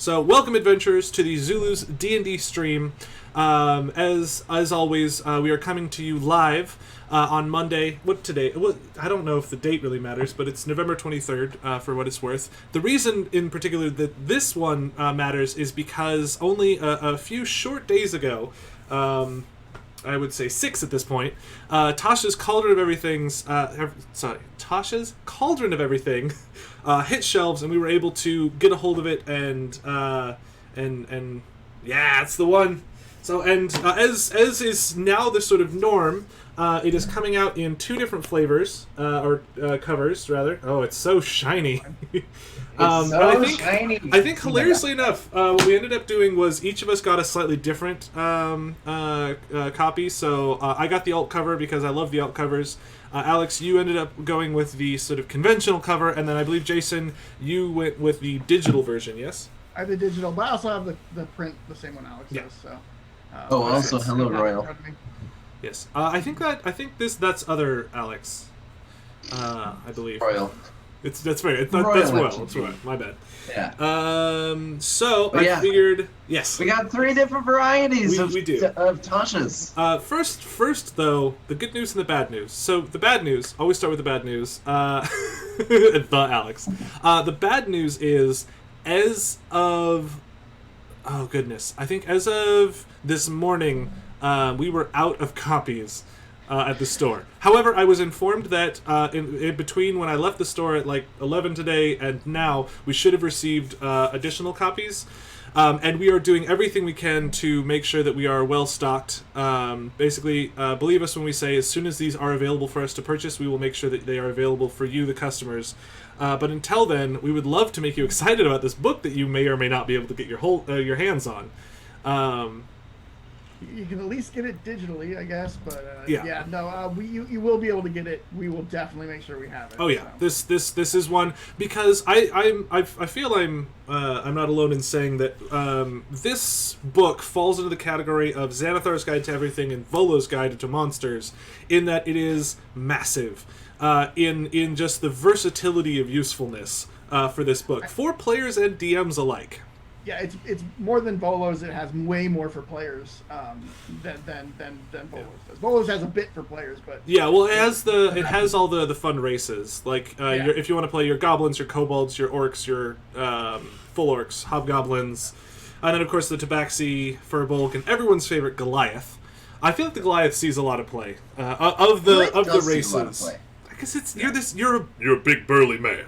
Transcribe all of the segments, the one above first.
So, welcome, adventurers, to the Zulu's D&D stream. As always, we are coming to you live on Monday. What today? I don't know if the date really matters, but it's November 23rd, for what it's worth. The reason, in particular, that this one matters is because only a few short days ago, I would say 6 at this point, Tasha's Cauldron of Everything's... Tasha's Cauldron of Everything hit shelves, and we were able to get a hold of it, and yeah, it's the one. So, and as is now the sort of norm, it is coming out in 2 different flavors, or covers, rather. Oh, it's so shiny. Shiny. I think hilariously enough, what we ended up doing was each of us got a slightly different copy. So I got the alt cover because I love the alt covers. Alex, you ended up going with the sort of conventional cover, and then I believe, Jason, you went with the digital version, yes? I have the digital, but I also have the print, the same one Alex does. So. Also, hello, Royal. Yes. I think that's other Alex. I believe. Royal. That's fair. That's Royal. It's Royal. My bad. Yeah. So I figured. Yes. We got 3 different varieties of Tasha's. First though, the good news and the bad news. So the bad news. Always start with the bad news. The Alex. The bad news is, as of, oh goodness, I think as of this morning, we were out of copies at the store. However, I was informed that in between when I left the store at like 11 today and now, we should have received additional copies. And we are doing everything we can to make sure that we are well stocked. Basically, believe us when we say as soon as these are available for us to purchase, we will make sure that they are available for you, the customers. But until then, we would love to make you excited about this book that you may or may not be able to get your hands on. You can at least get it digitally, I guess, but you will be able to get it. We will definitely make sure we have it. Oh yeah, so. this is one, because I feel I'm not alone in saying that this book falls into the category of Xanathar's Guide to Everything and Volo's Guide to Monsters, in that it is massive in just the versatility of usefulness for this book for players and DMs alike. Yeah, it's more than Volo's. It has way more for players than Volo's does. Volo's has a bit for players, but yeah, well, it has all the fun races, like if you want to play your goblins, your kobolds, your orcs, your full orcs, hobgoblins, and then of course the Tabaxi, Furbolg, and everyone's favorite Goliath. I feel like the Goliath sees a lot of play of the races. I guess you're a big burly man.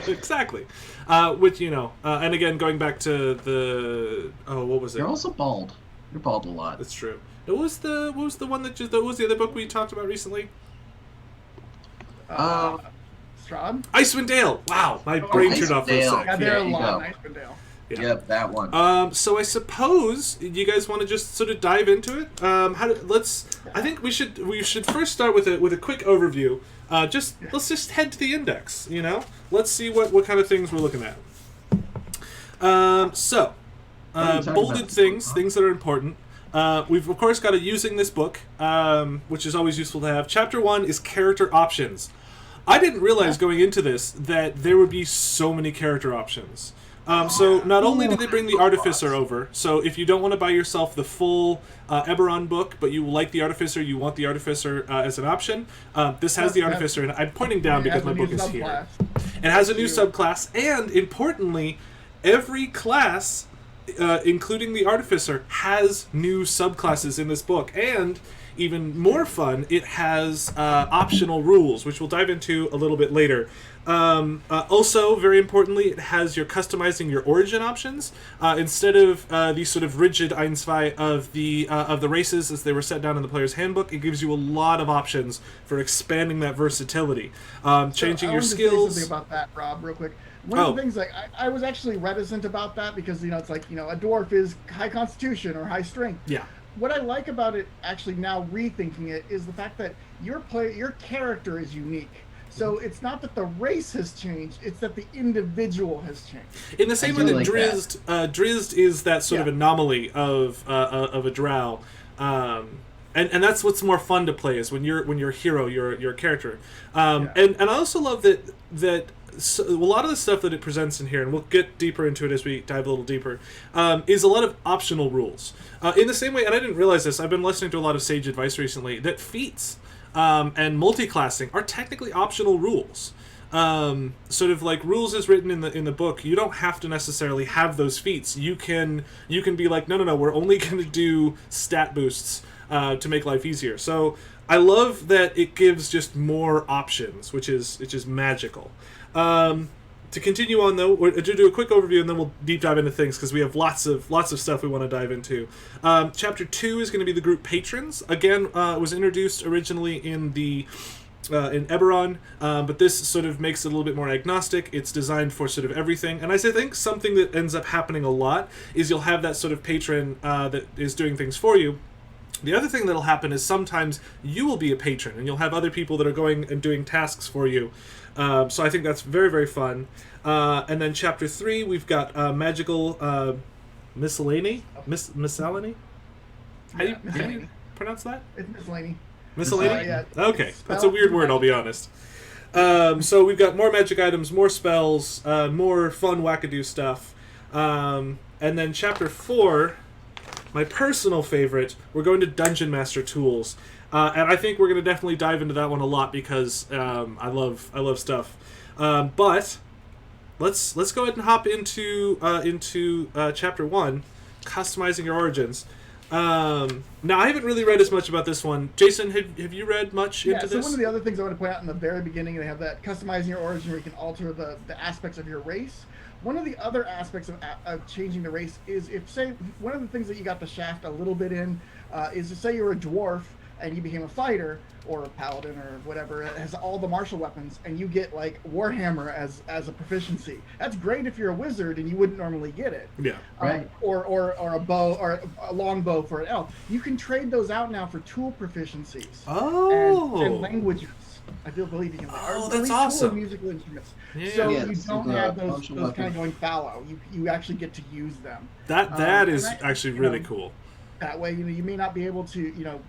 Exactly. Which, and again, going back to the... Oh, what was it? You're also bald. You're bald a lot. That's true. What was the one what was the other book we talked about recently? Strahd? Icewind Dale! Wow, my brain turned off for a second. Yeah, there are a lot in Icewind Dale. Yeah. Yep, that one. So I suppose you guys want to just sort of dive into it. I think we should first start with a quick overview. Let's just head to the index. Let's see what kind of things we're looking at. Bolded things that are important. We've of course got a using this book, which is always useful to have. Chapter 1 is character options. I didn't realize going into this that there would be so many character options. So not only did they bring the Artificer over, so if you don't want to buy yourself the full Eberron book, but you like the Artificer, you want the Artificer as an option, this has the Artificer, and I'm pointing down because my book is here. It has a new subclass, and importantly, every class, including the Artificer, has new subclasses in this book, and even more fun, it has optional rules, which we'll dive into a little bit later. Also, very importantly, it has your customizing your origin options instead of the sort of rigid Einsfei of the races as they were set down in the player's handbook. It gives you a lot of options for expanding that versatility, changing your skills. Say something about that, Rob, real quick. One of the things, I was actually reticent about that because it's like a dwarf is high constitution or high strength. Yeah. What I like about it, actually now rethinking it, is the fact that your character is unique. So it's not that the race has changed; it's that the individual has changed. In the same way that Drizzt is that sort of anomaly of a drow, and that's what's more fun to play is when you're a hero, you're a character. And I also love that so a lot of the stuff that it presents in here, and we'll get deeper into it as we dive a little deeper, is a lot of optional rules. In the same way, and I didn't realize this, I've been listening to a lot of sage advice recently, that feats and multi-classing are technically optional rules. Sort of like rules as written in the book, you don't have to necessarily have those feats. You can be like, no, we're only going to do stat boosts to make life easier. So I love that it gives just more options, which is magical. To continue on, though, we'll do a quick overview and then we'll deep dive into things because we have lots of stuff we want to dive into. Chapter 2 is going to be the group patrons. Again, it was introduced originally in Eberron, but this sort of makes it a little bit more agnostic. It's designed for sort of everything. And I think something that ends up happening a lot is you'll have that sort of patron that is doing things for you. The other thing that'll happen is sometimes you will be a patron and you'll have other people that are going and doing tasks for you. So I think that's very, very fun. And then chapter 3, we've got magical miscellany? Miscellany? How do you pronounce that? It's miscellany. Miscellany? Yeah. Okay, that's a weird word, I'll be honest. So we've got more magic items, more spells, more fun wackadoo stuff. And then chapter 4, my personal favorite, we're going to Dungeon Master tools. And I think we're going to definitely dive into that one a lot because I love stuff. But let's go ahead and hop into chapter 1, customizing your origins. Now I haven't really read as much about this one. Jason, have you read much into this? So one of the other things I want to point out in the very beginning, they have that customizing your origin where you can alter the aspects of your race. One of the other aspects of changing the race is if, say, one of the things that you got the shaft a little bit in is to say you're a dwarf and you became a fighter or a paladin or whatever, it has all the martial weapons, and you get like Warhammer as a proficiency. That's great if you're a wizard and you wouldn't normally get it. Yeah. Right. Or a bow or a long bow for an elf. You can trade those out now for tool proficiencies. Oh. And languages. I do believe you can. Oh, or that's tool awesome. and musical instruments. Yeah. So Yeah, you don't have those kind of going fallow. You actually get to use them. That is actually really cool. That way, you may not be able to,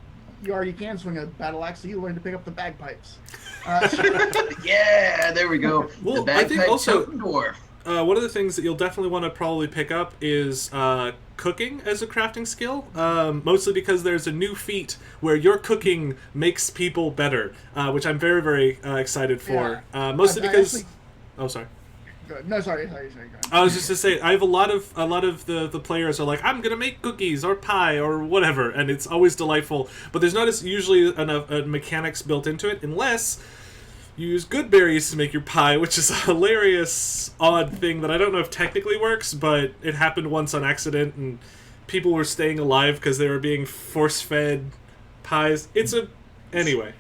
you already can swing a battle axe, so you learn to pick up the bagpipes. Yeah, there we go. Well, the I think also dwarf. One of the things that you'll definitely want to probably pick up is cooking as a crafting skill, mostly because there's a new feat where your cooking makes people better, which I'm very, very excited for. Yeah. Mostly because... Oh, sorry. Good. No, sorry. Go ahead. I was just to say, I have a lot of the players are like, I'm gonna make cookies or pie or whatever, and it's always delightful. But there's not as usually enough mechanics built into it, unless you use good berries to make your pie, which is a hilarious, odd thing that I don't know if technically works, but it happened once on accident, and people were staying alive because they were being force-fed pies. Anyway.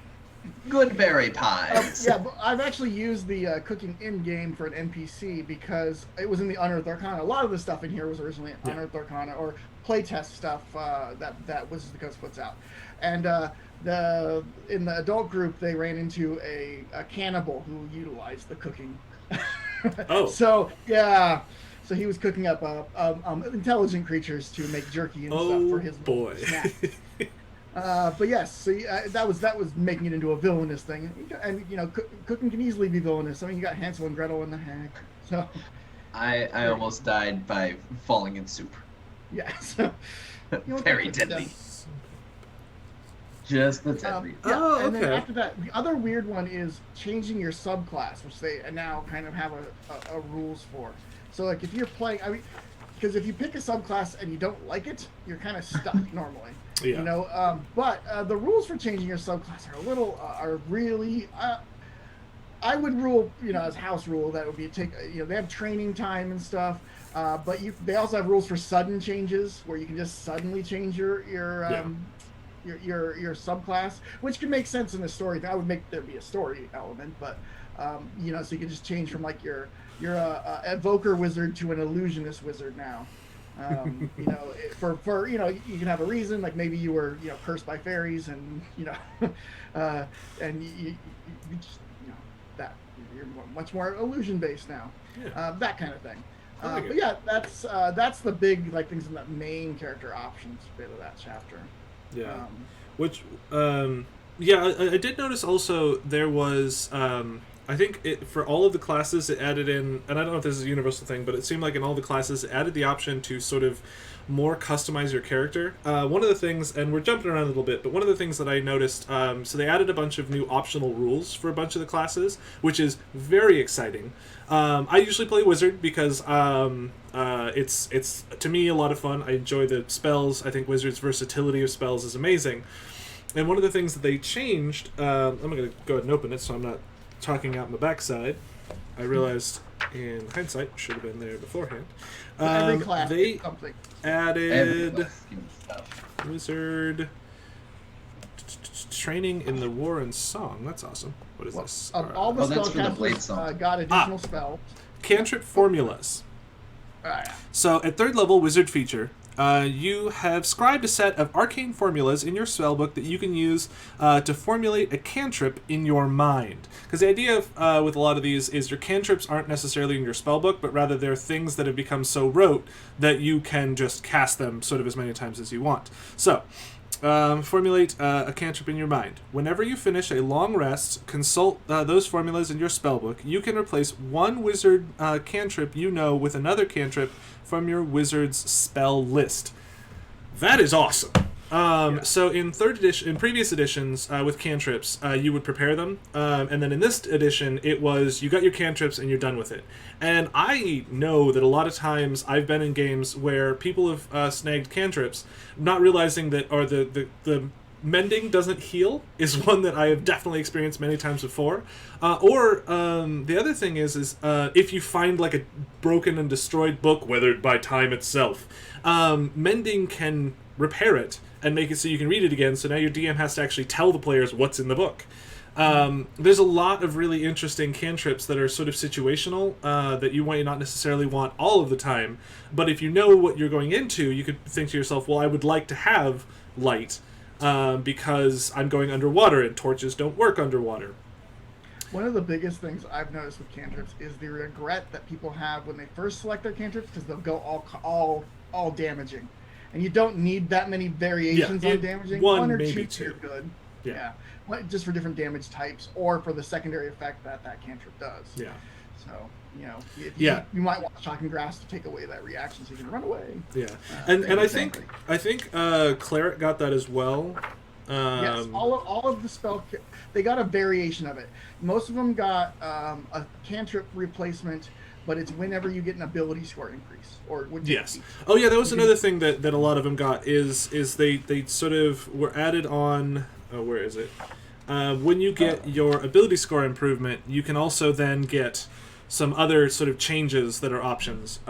Good berry pie. Yeah, but I've actually used the cooking in-game for an NPC because it was in the Unearthed Arcana. A lot of the stuff in here was originally Unearthed Arcana or playtest stuff that Wizards of the Coast puts out. And in the adult group, they ran into a cannibal who utilized the cooking. Oh. So he was cooking up intelligent creatures to make jerky and stuff for his snack. But yes, so that was making it into a villainous thing, and cooking can easily be villainous. I mean, you got Hansel and Gretel and the Hag. So I almost died by falling in soup. Yeah, so very deadly. Just the deadly. And then after that, the other weird one is changing your subclass, which they now kind of have a rules for. So like if you're playing, because if you pick a subclass and you don't like it, you're kind of stuck normally. Yeah. But the rules for changing your subclass are really. I would rule, as house rule that would be they have training time and stuff, but they also have rules for sudden changes where you can just suddenly change your subclass, which can make sense in the story. I would make there be a story element, but so you can just change from like you're a evoker wizard to an illusionist wizard now. For you can have a reason, like maybe you were cursed by fairies and and you just that you're much more illusion based now. That kind of thing. But yeah, that's the big things in that main character options bit of that chapter. I did notice also there was I think for all of the classes it added in, and I don't know if this is a universal thing, but it seemed like in all the classes it added the option to sort of more customize your character. One of the things, and we're jumping around a little bit, but one of the things that I noticed, so they added a bunch of new optional rules for a bunch of the classes, which is very exciting. I usually play Wizard because it's to me a lot of fun. I enjoy the spells. I think Wizard's versatility of spells is amazing. And one of the things that they changed, I'm going to go ahead and open it so I'm not talking out my backside. I realized in hindsight should have been there beforehand. Every class they added Wizard training in the War and Song. That's awesome. What is this? All the spellcasters got additional spells. Cantrip formulas. So at 3rd level, Wizard feature, you have scribed a set of arcane formulas in your spellbook that you can use to formulate a cantrip in your mind. Because the idea of, with a lot of these is your cantrips aren't necessarily in your spellbook, but rather they're things that have become so rote that you can just cast them sort of as many times as you want. So, formulate a cantrip in your mind. Whenever you finish a long rest, consult those formulas in your spellbook. You can replace one wizard cantrip you know with another cantrip from your wizard's spell list. That is awesome. So in 3rd edition, in previous editions with cantrips, you would prepare them, and then in this edition, it was you got your cantrips and you're done with it. And I know that a lot of times I've been in games where people have snagged cantrips, not realizing that, or the mending doesn't heal is one that I have definitely experienced many times before. The other thing is if you find like a broken and destroyed book, weathered by time itself, mending can repair it and make it so you can read it again, so now your DM has to actually tell the players what's in the book. There's a lot of really interesting cantrips that are sort of situational, that you might not necessarily want all of the time, but if you know what you're going into, you could think to yourself, well, I would like to have light, because I'm going underwater and torches don't work underwater. One of the biggest things I've noticed with cantrips is the regret that people have when they first select their cantrips, because they'll go all damaging. And you don't need that many variations on damaging. One or maybe two are good. Yeah. Just for different damage types or for the secondary effect that cantrip does. Yeah. So, you might want Shocking Grass to take away that reaction so you can run away. Yeah. And I think Cleric got that as well. Yes, all of the spell, they got a variation of it. Most of them got a cantrip replacement, but it's whenever you get an ability score increase. Yes. Oh yeah, that was another thing that a lot of them got is they sort of were added on. Oh, where is it? When you get your ability score improvement, you can also then get some other sort of changes that are options,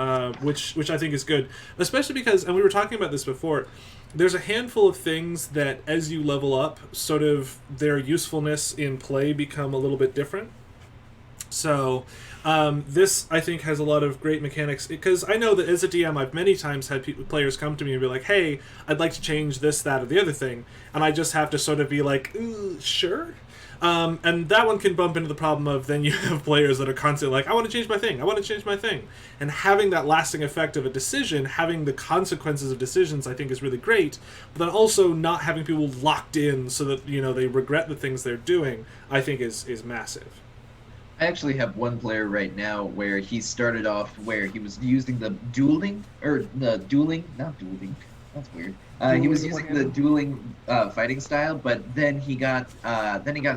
which I think is good, especially because, and we were talking about this before, there's a handful of things that as you level up, sort of their usefulness in play become a little bit different. So this, I think, has a lot of great mechanics, because I know that as a DM, I've many times had players come to me and be like, hey, I'd like to change this, that, or the other thing, and I just have to sort of be like, sure? And that one can bump into the problem of then you have players that are constantly like, I want to change my thing. And having that lasting effect of a decision, having the consequences of decisions, I think is really great. But then also not having people locked in so that, they regret the things they're doing, I think is massive. I actually have one player right now where he started off where he was using the dueling, that's weird. He was using the dueling fighting style, but then he got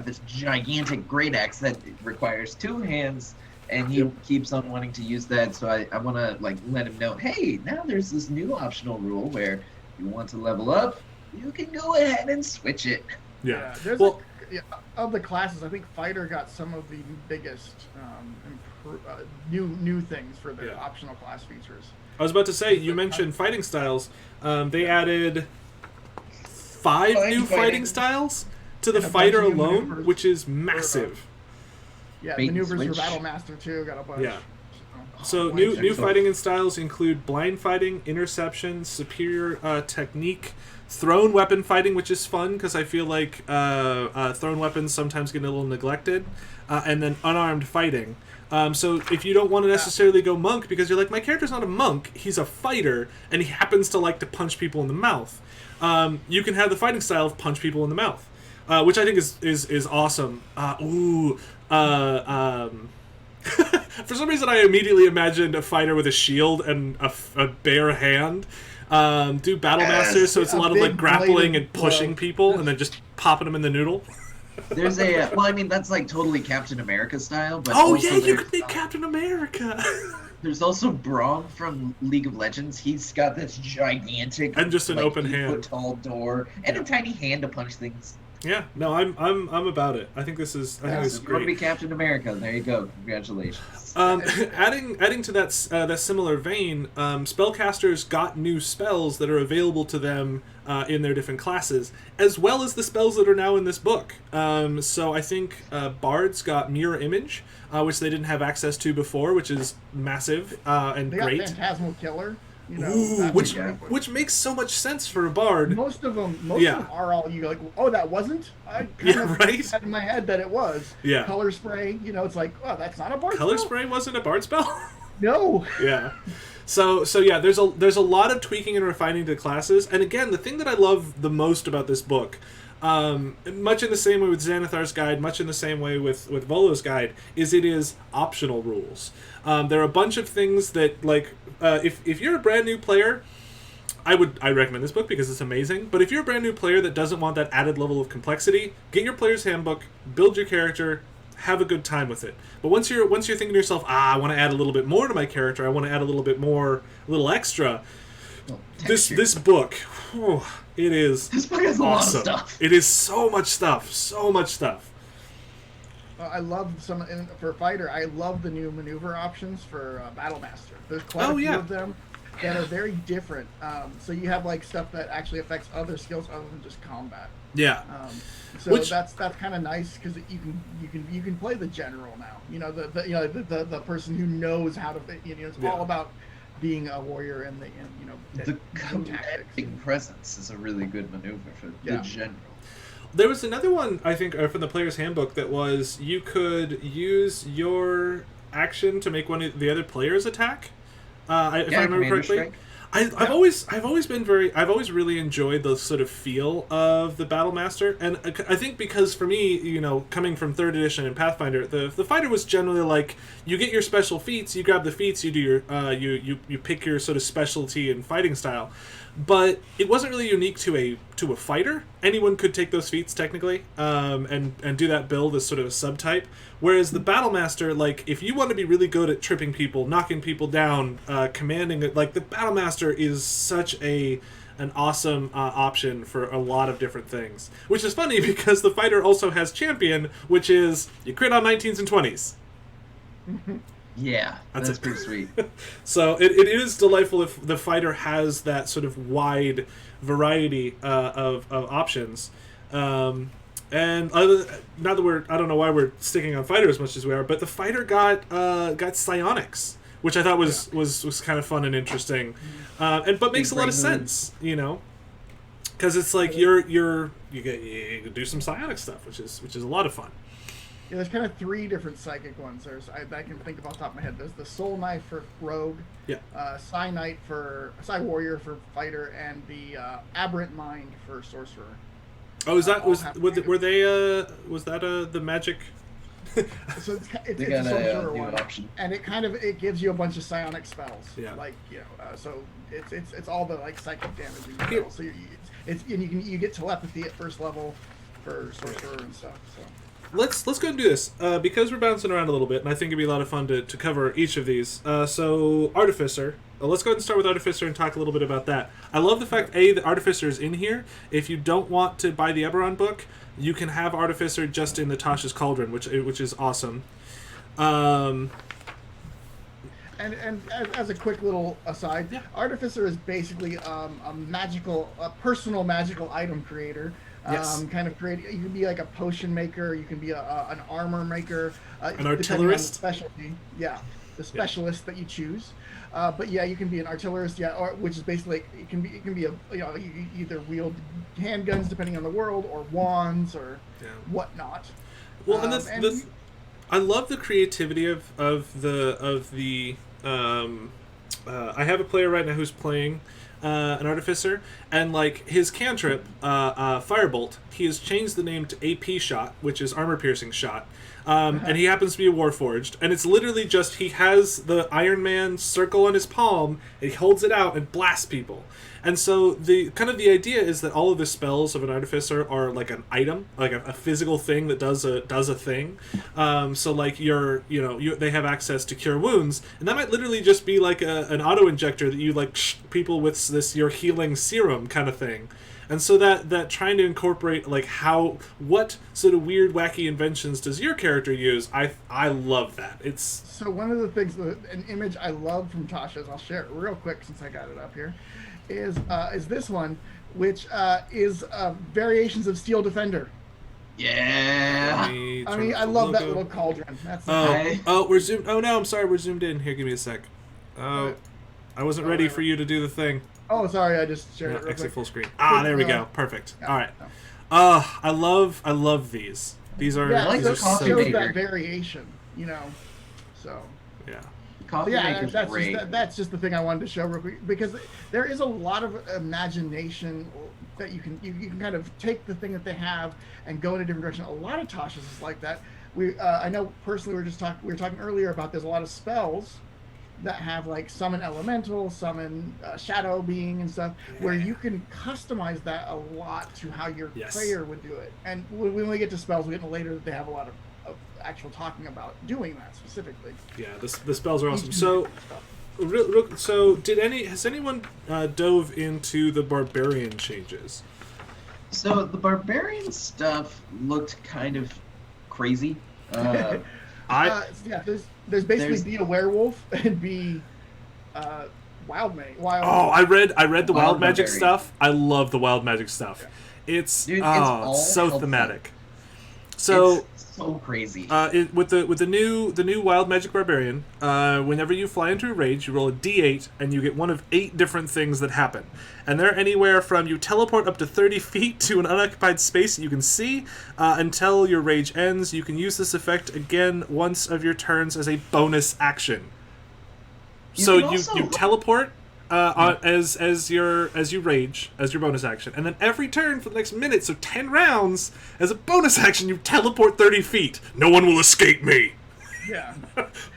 this gigantic great axe that requires 2 hands, and he keeps on wanting to use that. So I want to let him know, hey, now there's this new optional rule where if you want to level up, you can go ahead and switch it. Yeah. Of the classes, I think Fighter got some of the biggest new things for the optional class features. I was about to say, you mentioned fighting styles. They added 5 new fighting styles to the fighter alone, which is massive. Maneuvers for Battle Master too, got a bunch. Yeah. So new fighting and styles include blind fighting, interception, superior technique, thrown weapon fighting, which is fun because I feel like thrown weapons sometimes get a little neglected, and then unarmed fighting. So if you don't want to necessarily go monk because you're like, my character's not a monk, he's a fighter, and he happens to like to punch people in the mouth, you can have the fighting style of punch people in the mouth, which I think is awesome. For some reason, I immediately imagined a fighter with a shield and a bare hand. Do Battle Master, so it's a lot of like grappling and pushing people, and then just popping them in the noodle. There's a well, I mean that's like totally Captain America style, but oh also yeah, you could make Captain America. There's also Braum from League of Legends. He's got this gigantic and just an like, open hand, 8-foot tall door, and a tiny hand to punch things. Yeah, no, I'm about it. I think this is great. You want to be Captain America? There you go. Congratulations. Adding to that similar vein, spellcasters got new spells that are available to them in their different classes, as well as the spells that are now in this book. So I think bards got Mirror Image, which they didn't have access to before, which is massive and they great. Got Phantasmal Killer. You know, ooh, which makes so much sense for a bard. Most of them are all you go like, oh, that wasn't. I kind of had in my head that it was. Yeah. Color spray. You know, it's like, oh, that's not a bard. Color spell? spray wasn't a bard spell. No. Yeah. So yeah, there's a lot of tweaking and refining to the classes, and again, the thing that I love the most about this book, much in the same way with Xanathar's guide, much in the same way with Volo's guide, is it is optional rules. There are a bunch of things that like. If you're a brand new player, I recommend this book because it's amazing. But if you're a brand new player that doesn't want that added level of complexity, get your player's handbook, build your character, have a good time with it. But once you're thinking to yourself, I want to add a little bit more to my character, I want to add a little bit more, a little extra. This book, whew, it is this book has awesome. A lot of stuff. It is so much stuff. I love for fighter. I love the new maneuver options for Battle Master. There's quite a few of them that are very different. So you have like stuff that actually affects other skills other than just combat. Yeah. So that's kind of nice because you can play the general now. You know the person who knows how to. You know, it's all about being a warrior and the commanding presence is a really good maneuver for the general. There was another one, I think, from the player's handbook that was you could use your action to make one of the other players attack. If I remember correctly. I've always really enjoyed the sort of feel of the Battle Master, and I think because for me, you know, coming from 3rd edition and Pathfinder, the fighter was generally like you get your special feats, you grab the feats, you do your you pick your sort of specialty and fighting style, but it wasn't really unique to a fighter. Anyone could take those feats technically, and do that build as sort of a subtype. Whereas the Battle Master, like if you want to be really good at tripping people, knocking people down, commanding it, like the Battle Master is such an awesome option for a lot of different things. Which is funny because the fighter also has Champion, which is you crit on 19s and 20s. Yeah, that's pretty sweet. So it is delightful if the fighter has that sort of wide variety of options. And not that I don't know why we're sticking on fighter as much as we are, but the fighter got psionics, which I thought was kind of fun and interesting, but makes a lot of sense, you know, because it's like you do some psionic stuff, which is a lot of fun. Yeah, there's kind of 3 different psychic ones. I can think of off the top of my head. There's the Soul Knife for Rogue, Psi Knight for Psi Warrior for Fighter, and the Aberrant Mind for Sorcerer. Oh, was that the magic? So it's a sorcerer one, option. And it gives you a bunch of psionic spells. Yeah. Like so it's all the like psychic damaging spells. So you get telepathy at 1st level for sorcerer and stuff. So. Let's go and do this because we're bouncing around a little bit, and I think it'd be a lot of fun to cover each of these. So Artificer. Let's go ahead and start with Artificer and talk a little bit about that. I love the fact the Artificer is in here. If you don't want to buy the Eberron book, you can have Artificer just in the Tasha's Cauldron, which is awesome. And as a quick little aside, Artificer is basically a personal magical item creator. Kind of create. You can be like a potion maker. You can be an armor maker. An artillerist. Specialty. Yeah, the specialist that you choose. But yeah, you can be an artillerist. Yeah, which is basically it can be you either wield handguns depending on the world, or wands, or whatnot. Well, and I love the creativity of the. I have a player right now who's playing an artificer, and like his cantrip, Firebolt, he has changed the name to AP Shot, which is armor piercing shot. And he happens to be a Warforged, and it's literally just he has the Iron Man circle on his palm, and he holds it out and blasts people. And so the idea is that all of the spells of an Artificer are like an item, like a physical thing that does a thing. So like they have access to cure wounds, and that might literally just be like an auto injector that you like people with this your healing serum kind of thing. And so that trying to incorporate like what sort of weird wacky inventions does your character use? I love that. It's so one of the things an image I love from Tasha's, I'll share it real quick since I got it up here, is this one, which is variations of Steel Defender. Yeah. I mean, I love that little cauldron. That's we're zoomed. Oh no, I'm sorry, we're zoomed in. Here, give me a sec. Oh, I wasn't ready for you to do the thing. Oh, sorry, I just shared it real exit quick. full screen. There we go. Perfect. Yeah, All right. yeah. I love these. These are Yeah, these it are so shows good. that variation, So. Yeah. Coffee maker's great. That's just the thing I wanted to show real quick, because there is a lot of imagination that you can kind of take the thing that they have and go in a different direction. A lot of Tasha's is like that. I know personally we were talking earlier about there's a lot of spells that have like summon elemental, summon shadow being and stuff, where you can customize that a lot to how your player would do it. And when we get to spells, we get to later, they have a lot of actual talking about doing that specifically. Yeah, the spells are awesome. So, has anyone dove into the Barbarian changes? So the Barbarian stuff looked kind of crazy. There's basically be a werewolf and be wild magic. I read the wild magic Barbarian. stuff. I love the wild magic stuff. Yeah. It's all so helpful. thematic. So it's so crazy. With the new wild magic barbarian, whenever you fly into a rage, you roll a d8 and you get one of 8 different things that happen, and they're anywhere from you teleport up to 30 feet to an unoccupied space that you can see until your rage ends. You can use this effect again once of your turns as a bonus action. You teleport as you rage as your bonus action, and then every turn for the next minute, so 10 rounds, as a bonus action you teleport 30 feet. No one will escape me. Yeah.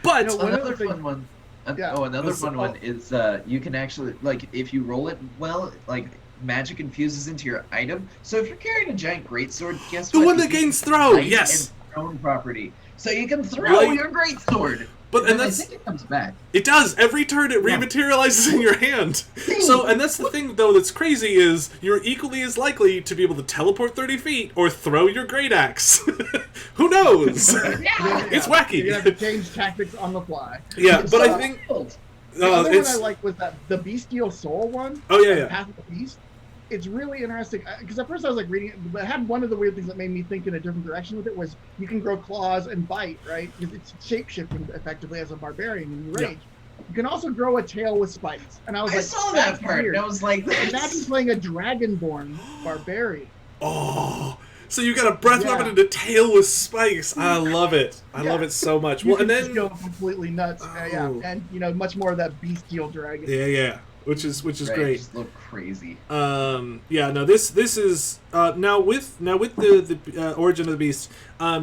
But another fun one. Another fun one is you can actually, like, if you roll it well, like, magic infuses into your item. So if you're carrying a giant greatsword, guess what? The one that gains throw. Yes. And thrown property. So you can throw your greatsword. And I think it comes back. It does. Every turn it rematerializes in your hand. And that's the thing, though, that's crazy is you're equally as likely to be able to teleport 30 feet or throw your great axe. Who knows? It's wacky. You have to change tactics on the fly. Yeah, but I think... The other one I like was the Bestial Soul one. Oh, yeah. Path of the Beast. It's really interesting, because at first I was like reading it, but it had one of the weird things that made me think in a different direction with it was you can grow claws and bite, right? Because it's shape-shifting effectively as a barbarian when you rage. You can also grow a tail with spikes. And I saw that part, and I was like, imagine playing a dragonborn barbarian. Oh, so you got a breath weapon and a tail with spikes. I love it. I love it so much. You well, and can then just go completely nuts. And much more of that bestial dragon. Yeah. Which is great. Just look crazy. This is now with the origin of the beast.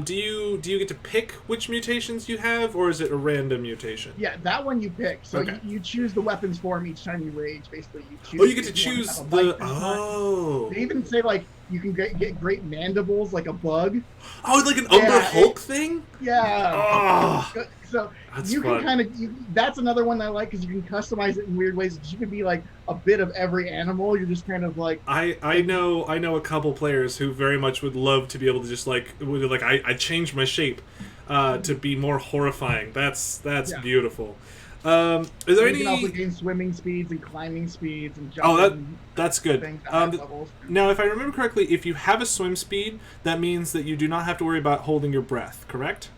Do you get to pick which mutations you have, or is it a random mutation? Yeah, that one you pick. So you choose the weapons form each time you rage. Basically, you choose. Oh, you get to choose the. Oh. They even say like you can get great mandibles, like a bug. Oh, like an Umber Hulk thing. Yeah. Oh. So that's you fun. can kind of that's another one I like, because you can customize it in weird ways. You can be like a bit of every animal. You're just kind of like I know a couple players who very much would love to be able to just I changed my shape to be more horrifying. That's beautiful. Is there any? You can also gain swimming speeds and climbing speeds and jumping. That's good. Now, if I remember correctly, if you have a swim speed, that means that you do not have to worry about holding your breath. Correct?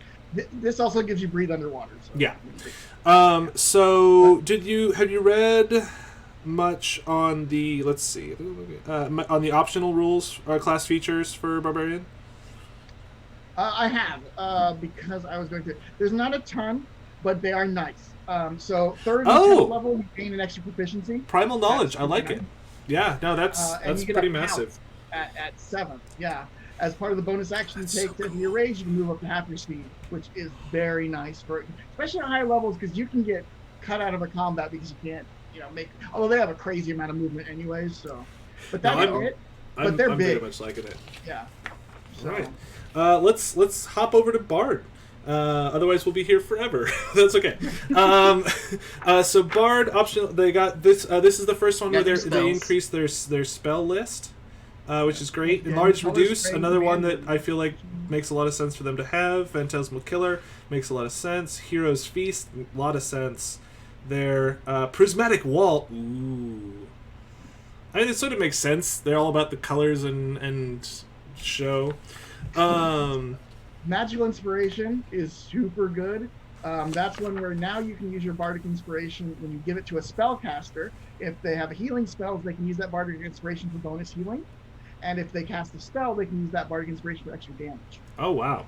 This also gives you breathe underwater. So. Yeah. So, have you read much on the on the optional rules or class features for Barbarian? I have because I was going to. There's not a ton, but they are nice. So third and 10th level, you gain an extra proficiency. Primal knowledge, I like it. Yeah, no, that's pretty massive. At 7th, yeah. As part of the bonus action you take to your rage, you can move up to half your speed, which is very nice for, especially at high levels, because you can get cut out of a combat because you can't, make. Although they have a crazy amount of movement anyways, so. But that's it. But they're I'm big. very much liking it. Yeah. So. All right. Let's hop over to Bard. Otherwise, we'll be here forever. That's okay. So Bard optional. They got this. This is the first one where they increase their spell list, which is great. Enlarge, reduce. Another one that I feel like makes a lot of sense for them to have. Phantasmal Killer makes a lot of sense. Hero's Feast, a lot of sense. Their Prismatic Wall. Ooh. I mean, it sort of makes sense. They're all about the colors and show. Magical Inspiration is super good. That's one where now you can use your Bardic Inspiration when you give it to a spellcaster. If they have healing spells, they can use that Bardic Inspiration for bonus healing. And if they cast a spell, they can use that Bardic Inspiration for extra damage. Oh, wow.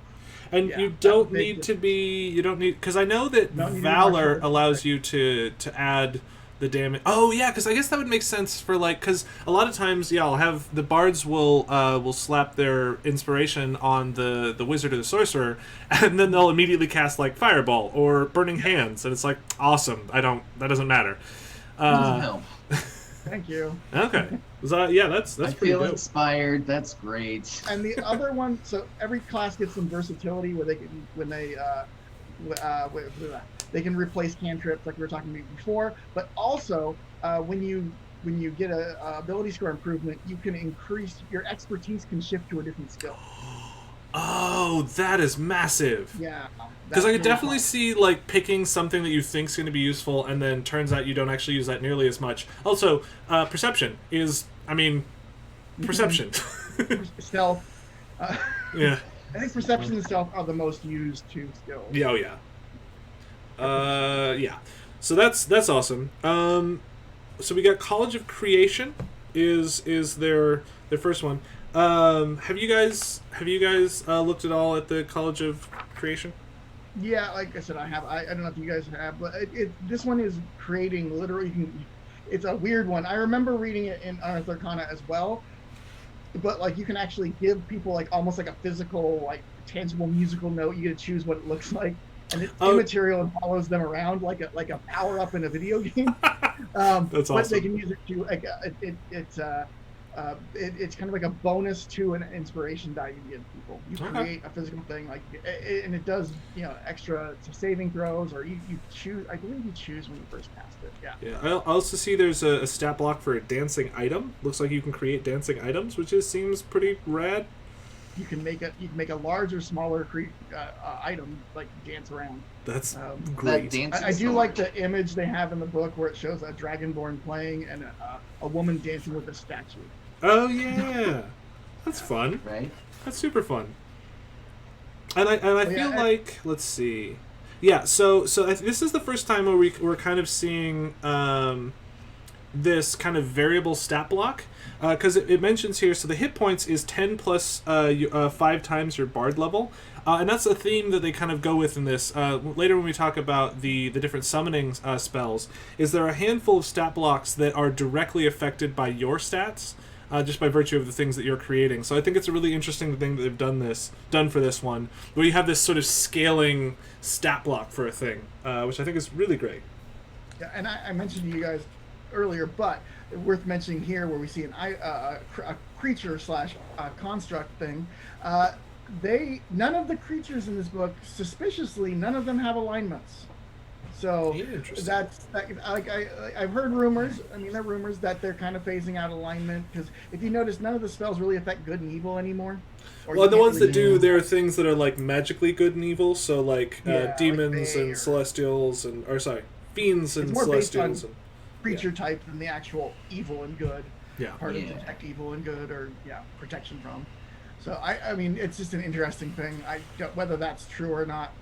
And you don't need to be... You don't need... Because I know that Valor allows you to add the damage... Oh, yeah, because I guess that would make sense for, like... Because a lot of times, I'll have... The bards will slap their inspiration on the wizard or the sorcerer, and then they'll immediately cast, like, Fireball or Burning Hands, and it's like, awesome. That doesn't matter. Thank you. Okay. That's pretty I feel dope. inspired. That's great. And the other one, so every class gets some versatility where they can replace cantrips like we were talking about before, but also when you get a ability score improvement, you can increase your expertise can shift to a different skill. Oh, that is massive. Yeah. Because I could definitely see, like, picking something that you think is going to be useful, and then turns out you don't actually use that nearly as much. Also, perception is, perception. Stealth. Yeah. I think perception and stealth are the most used two skills. Yeah, oh yeah. Yeah. So that's awesome. So we got College of Creation is their first one. Have you guys looked at all at the College of Creation? Yeah, like I said, I have. I don't know if you guys have, but this one is creating literally. It's a weird one. I remember reading it in Unearthed Arcana as well, but like you can actually give people like almost like a physical, like tangible musical note. You get to choose what it looks like, and it's immaterial and follows them around like a power up in a video game. That's awesome. But they can use it to like it's kind of like a bonus to an inspiration die you give people. You create a physical thing and it does extra saving throws, or you choose. I believe you choose when you first cast it. Yeah. Yeah. I also see there's a stat block for a dancing item. Looks like you can create dancing items, which seems pretty rad. You can make a large or smaller item like dance around. That's great. I do like the image they have in the book where it shows a dragonborn playing and a woman dancing with a statue. Oh yeah, that's fun. Right? That's super fun. And I feel like, let's see, yeah. So this is the first time where we're kind of seeing this kind of variable stat block, because it mentions here. So the hit points is 10 plus 5 times your bard level, and that's a theme that they kind of go with in this. Later when we talk about the different summoning spells, is there a handful of stat blocks that are directly affected by your stats. Just by virtue of the things that you're creating. So I think it's a really interesting thing that they've done for this one, where you have this sort of scaling stat block for a thing, which I think is really great. Yeah, and I mentioned to you guys earlier, but worth mentioning here where we see a creature / construct thing. None of the creatures in this book, suspiciously, none of them have alignments. So I've heard rumors. I mean, they're rumors that they're kind of phasing out alignment, because if you notice, none of the spells really affect good and evil anymore. Well, the ones that do, there are things that are like magically good and evil. So like demons and celestials fiends and celestials and creature type than the actual evil and good. Yeah. Part of protect evil and good, or protection from. So I mean, it's just an interesting thing. Whether that's true or not.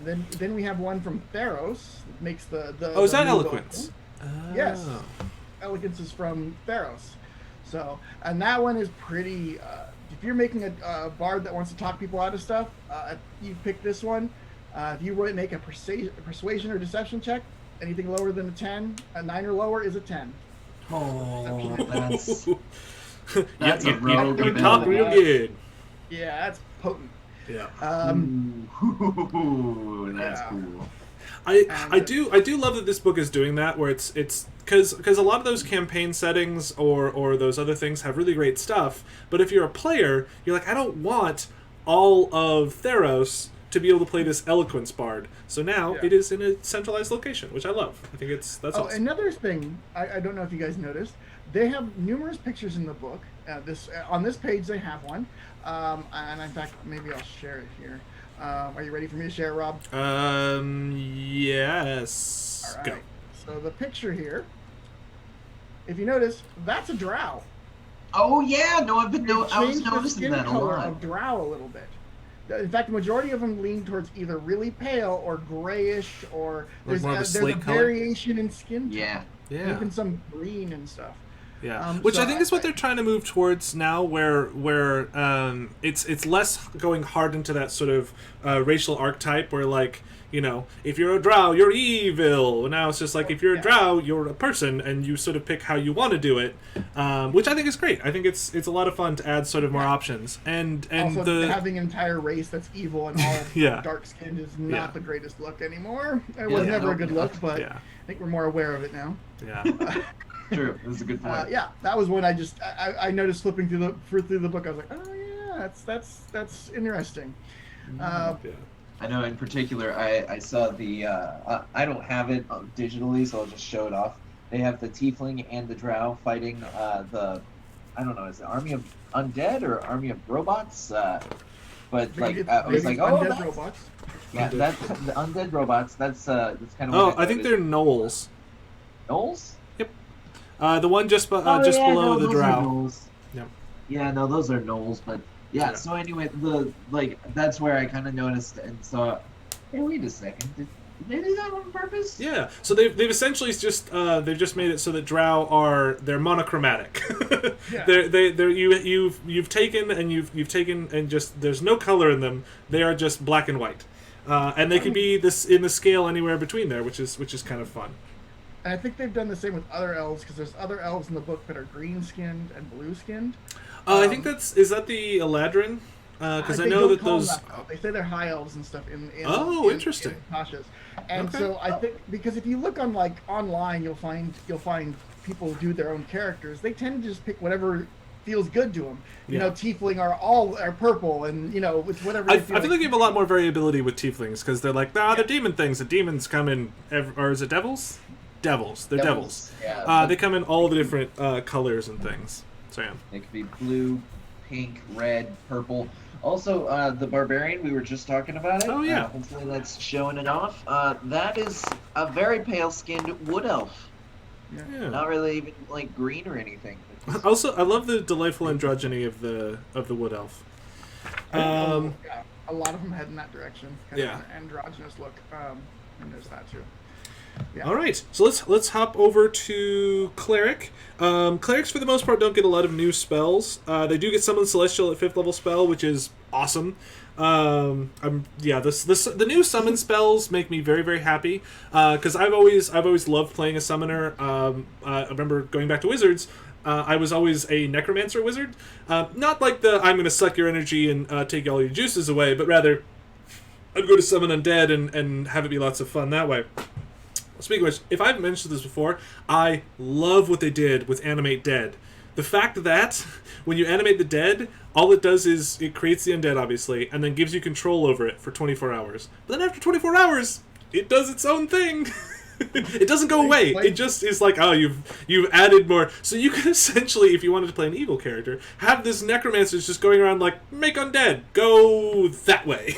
Then we have one from Theros. It makes the is that Eloquence? Yes, Eloquence is from Theros. So, and that one is pretty. If you're making a bard that wants to talk people out of stuff, you pick this one. If you make a persuasion or deception check, anything lower than a 10, a 9 or lower is a 10. Oh, that's you, a rogue you talk real good. Yeah, that's potent. Yeah. Ooh, that's cool. I do love that this book is doing that, where it's because a lot of those campaign settings or those other things have really great stuff, but if you're a player, you're like, I don't want all of Theros to be able to play this eloquence bard. So now it is in a centralized location, which I love. I think that's awesome. Another thing, I don't know if you guys noticed, they have numerous pictures in the book. On this page they have one, and in fact maybe I'll share it here. Are you ready for me to share it, Rob? Yes. All right. Go. So the picture here, if you notice, that's a drow. Oh yeah, no, I was noticing the skin that a color lot. of drow a little bit. In fact, the majority of them lean towards either really pale or grayish, or Like more of a there's slate a color? variation in skin tone. Yeah. Even some green and stuff. Yeah, which so I think is what they're trying to move towards now, where it's less going hard into that sort of racial archetype, where like, you know, if you're a drow, you're evil. Now it's just like, if you're a drow, you're a person, and you sort of pick how you want to do it, which I think is great. I think it's a lot of fun to add sort of more options, and also having an entire race that's evil and all dark skinned is not the greatest look anymore. It was never a good look, but I think we're more aware of it now. Yeah. True, that's a good point. That was one I I noticed flipping through the book. I was like, oh yeah, that's interesting. I know in particular, I saw the, I don't have it digitally, so I'll just show it off. They have the Tiefling and the Drow fighting I don't know, is it Army of Undead or Army of Robots? But like, I was like, Undead Robots. Yeah, that's the Undead Robots. That's kind of. Oh, I think they're gnolls. Gnolls? Yep. The one just below the Drow. Yep. Yeah, no, those are gnolls, but. Yeah, so anyway, that's where I kind of noticed and saw, hey, wait a second, did they do that on purpose? Yeah, so they've essentially just they've just made it so that drow they're monochromatic. You've taken and just there's no color in them. They are just black and white, and they can be this in the scale anywhere between there, which is kind of fun. And I think they've done the same with other elves, because there's other elves in the book that are green skinned and blue skinned. I think is that the Eladrin? Because I know that those. They say they're high elves and stuff in interesting. In Tasha's. And so I think, because if you look on online, you'll find people do their own characters. They tend to just pick whatever feels good to them. You know, Tiefling are purple, and you know, with whatever. I feel like you have a lot more variability with Tieflings, because they're like, they're demon things. The demons come in, or is it devils? Devils. They're devils. Yeah. They come in all the different colors and things. So yeah. It could be blue, pink, red, purple. Also, the Barbarian, we were just talking about it. Oh, yeah. Hopefully that's showing it off. That is a very pale-skinned wood elf. Yeah. Not really even, like, green or anything. Also, I love the delightful androgyny of the wood elf. A lot of them head in that direction. Kind of an androgynous look. And there's that, too. Yeah. All right, so let's hop over to Cleric. Clerics, for the most part, don't get a lot of new spells. They do get Summon Celestial at 5th level spell, which is awesome. The new summon spells make me very, very happy, because I've always loved playing a summoner. I remember going back to Wizards. I was always a Necromancer wizard, not like the I'm going to suck your energy and take all your juices away, but rather I'd go to summon undead and have it be lots of fun that way. Speaking of which, if I've mentioned this before, I love what they did with Animate Dead. The fact that when you animate the dead, all it does is it creates the undead, obviously, and then gives you control over it for 24 hours. But then after 24 hours, it does its own thing. It doesn't go away. It just is like, oh, you've added more. So you could essentially, if you wanted to play an evil character, have this necromancer just going around like, make undead, go that way.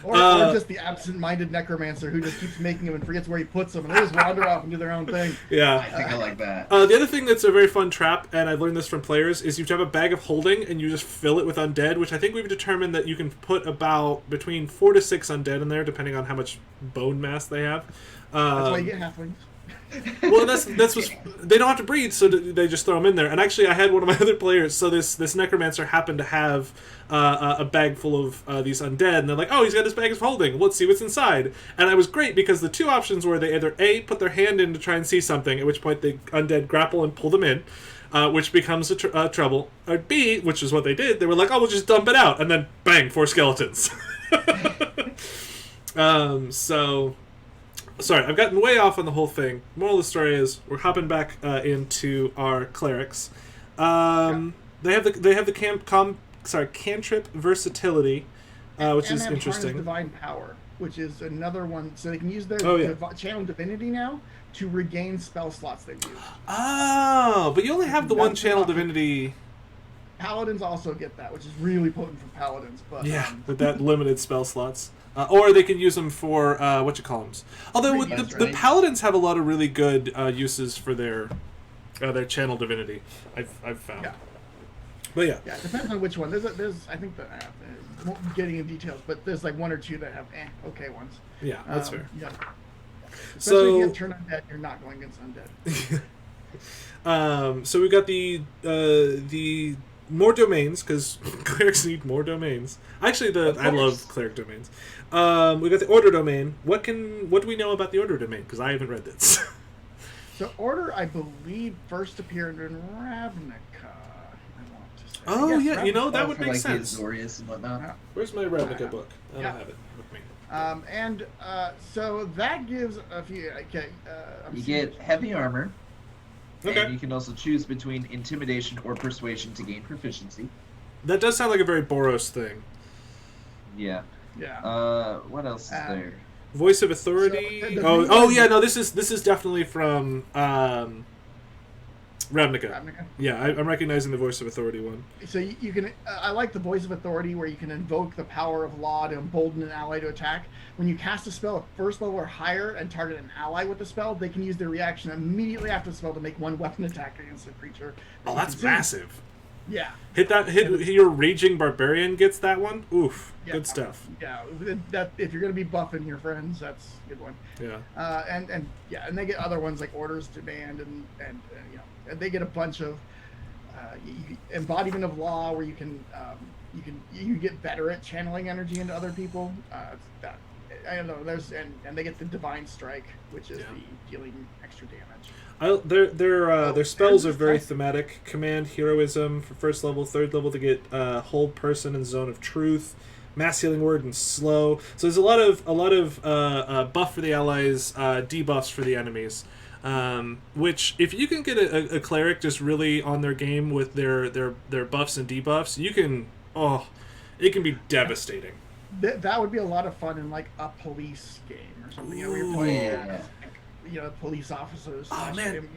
Or just the absent-minded necromancer who just keeps making them and forgets where he puts them, and they just wander off and do their own thing. Yeah. I think I like that. The other thing that's a very fun trap, and I've learned this from players, is you have a bag of holding and you just fill it with undead, which I think we've determined that you can put about between 4 to 6 undead in there, depending on how much bone mass they have. That's why you get halflings. Well, that's what's, they don't have to breed, so they just throw them in there. And actually, I had one of my other players. So this necromancer happened to have a bag full of these undead, and they're like, "Oh, he's got his bag of holding. Let's see what's inside." And I was great because the two options were they either A, put their hand in to try and see something, at which point the undead grapple and pull them in, which becomes a trouble. Or B, which is what they did, they were like, "Oh, we'll just dump it out," and then bang, 4 skeletons. So. Sorry, I've gotten way off on the whole thing. Moral of the story is we're hopping back into our clerics. They have the cantrip versatility, which is interesting. Divine power, which is another one, so they can use their channel divinity now to regain spell slots they've used. Oh, but you only have the one channel divinity. Paladins also get that, which is really potent for paladins. But with that limited spell slots. Or they can use them for whatchamacallums. Although the paladins have a lot of really good uses for their channel divinity. I've found. Yeah. But yeah. Yeah, it depends on which one. There's I think won't getting into details, but there's like 1 or 2 that have okay ones. Yeah, that's fair. Yeah. Especially if you have turn undead, you're not going against undead. So we got the more domains, because clerics need more domains. Actually, I love cleric domains. We got the order domain. What do we know about the order domain? Because I haven't read this. So order, I believe, first appeared in Ravnica. I want to say. Oh yes, yeah, Ravnica. that would make sense. Azorius and whatnot. Where's my Ravnica book? I don't have it with me. So that gives a few. Okay. You get heavy armor. Okay. And you can also choose between intimidation or persuasion to gain proficiency. That does sound like a very Boros thing. Yeah. Yeah. What else is there? Voice of Authority. This is definitely from Ravnica. Yeah, I'm recognizing the Voice of Authority one. So you can. I like the Voice of Authority where you can invoke the power of law to embolden an ally to attack. When you cast a spell at first level or higher and target an ally with the spell, they can use their reaction immediately after the spell to make 1 weapon attack against a creature. Oh, that's massive. Yeah. Hit your Raging Barbarian gets that one. Oof. Yeah. Good stuff. Yeah. That if you're gonna be buffing your friends, that's a good one. Yeah. And they get other ones like Orders Demand and they get a bunch of embodiment of law where you get better at channeling energy into other people. I don't know. And they get the Divine Strike, which is the dealing extra damage. Their spells are very thematic. Command, Heroism for first level, third level to get Hold Person and Zone of Truth, Mass Healing Word and Slow. So there's a lot of buff for the allies, debuffs for the enemies. Which if you can get a cleric just really on their game with their buffs and debuffs, it can be devastating. That would be a lot of fun in like a police game or something. Where you're playing police officers. Oh man,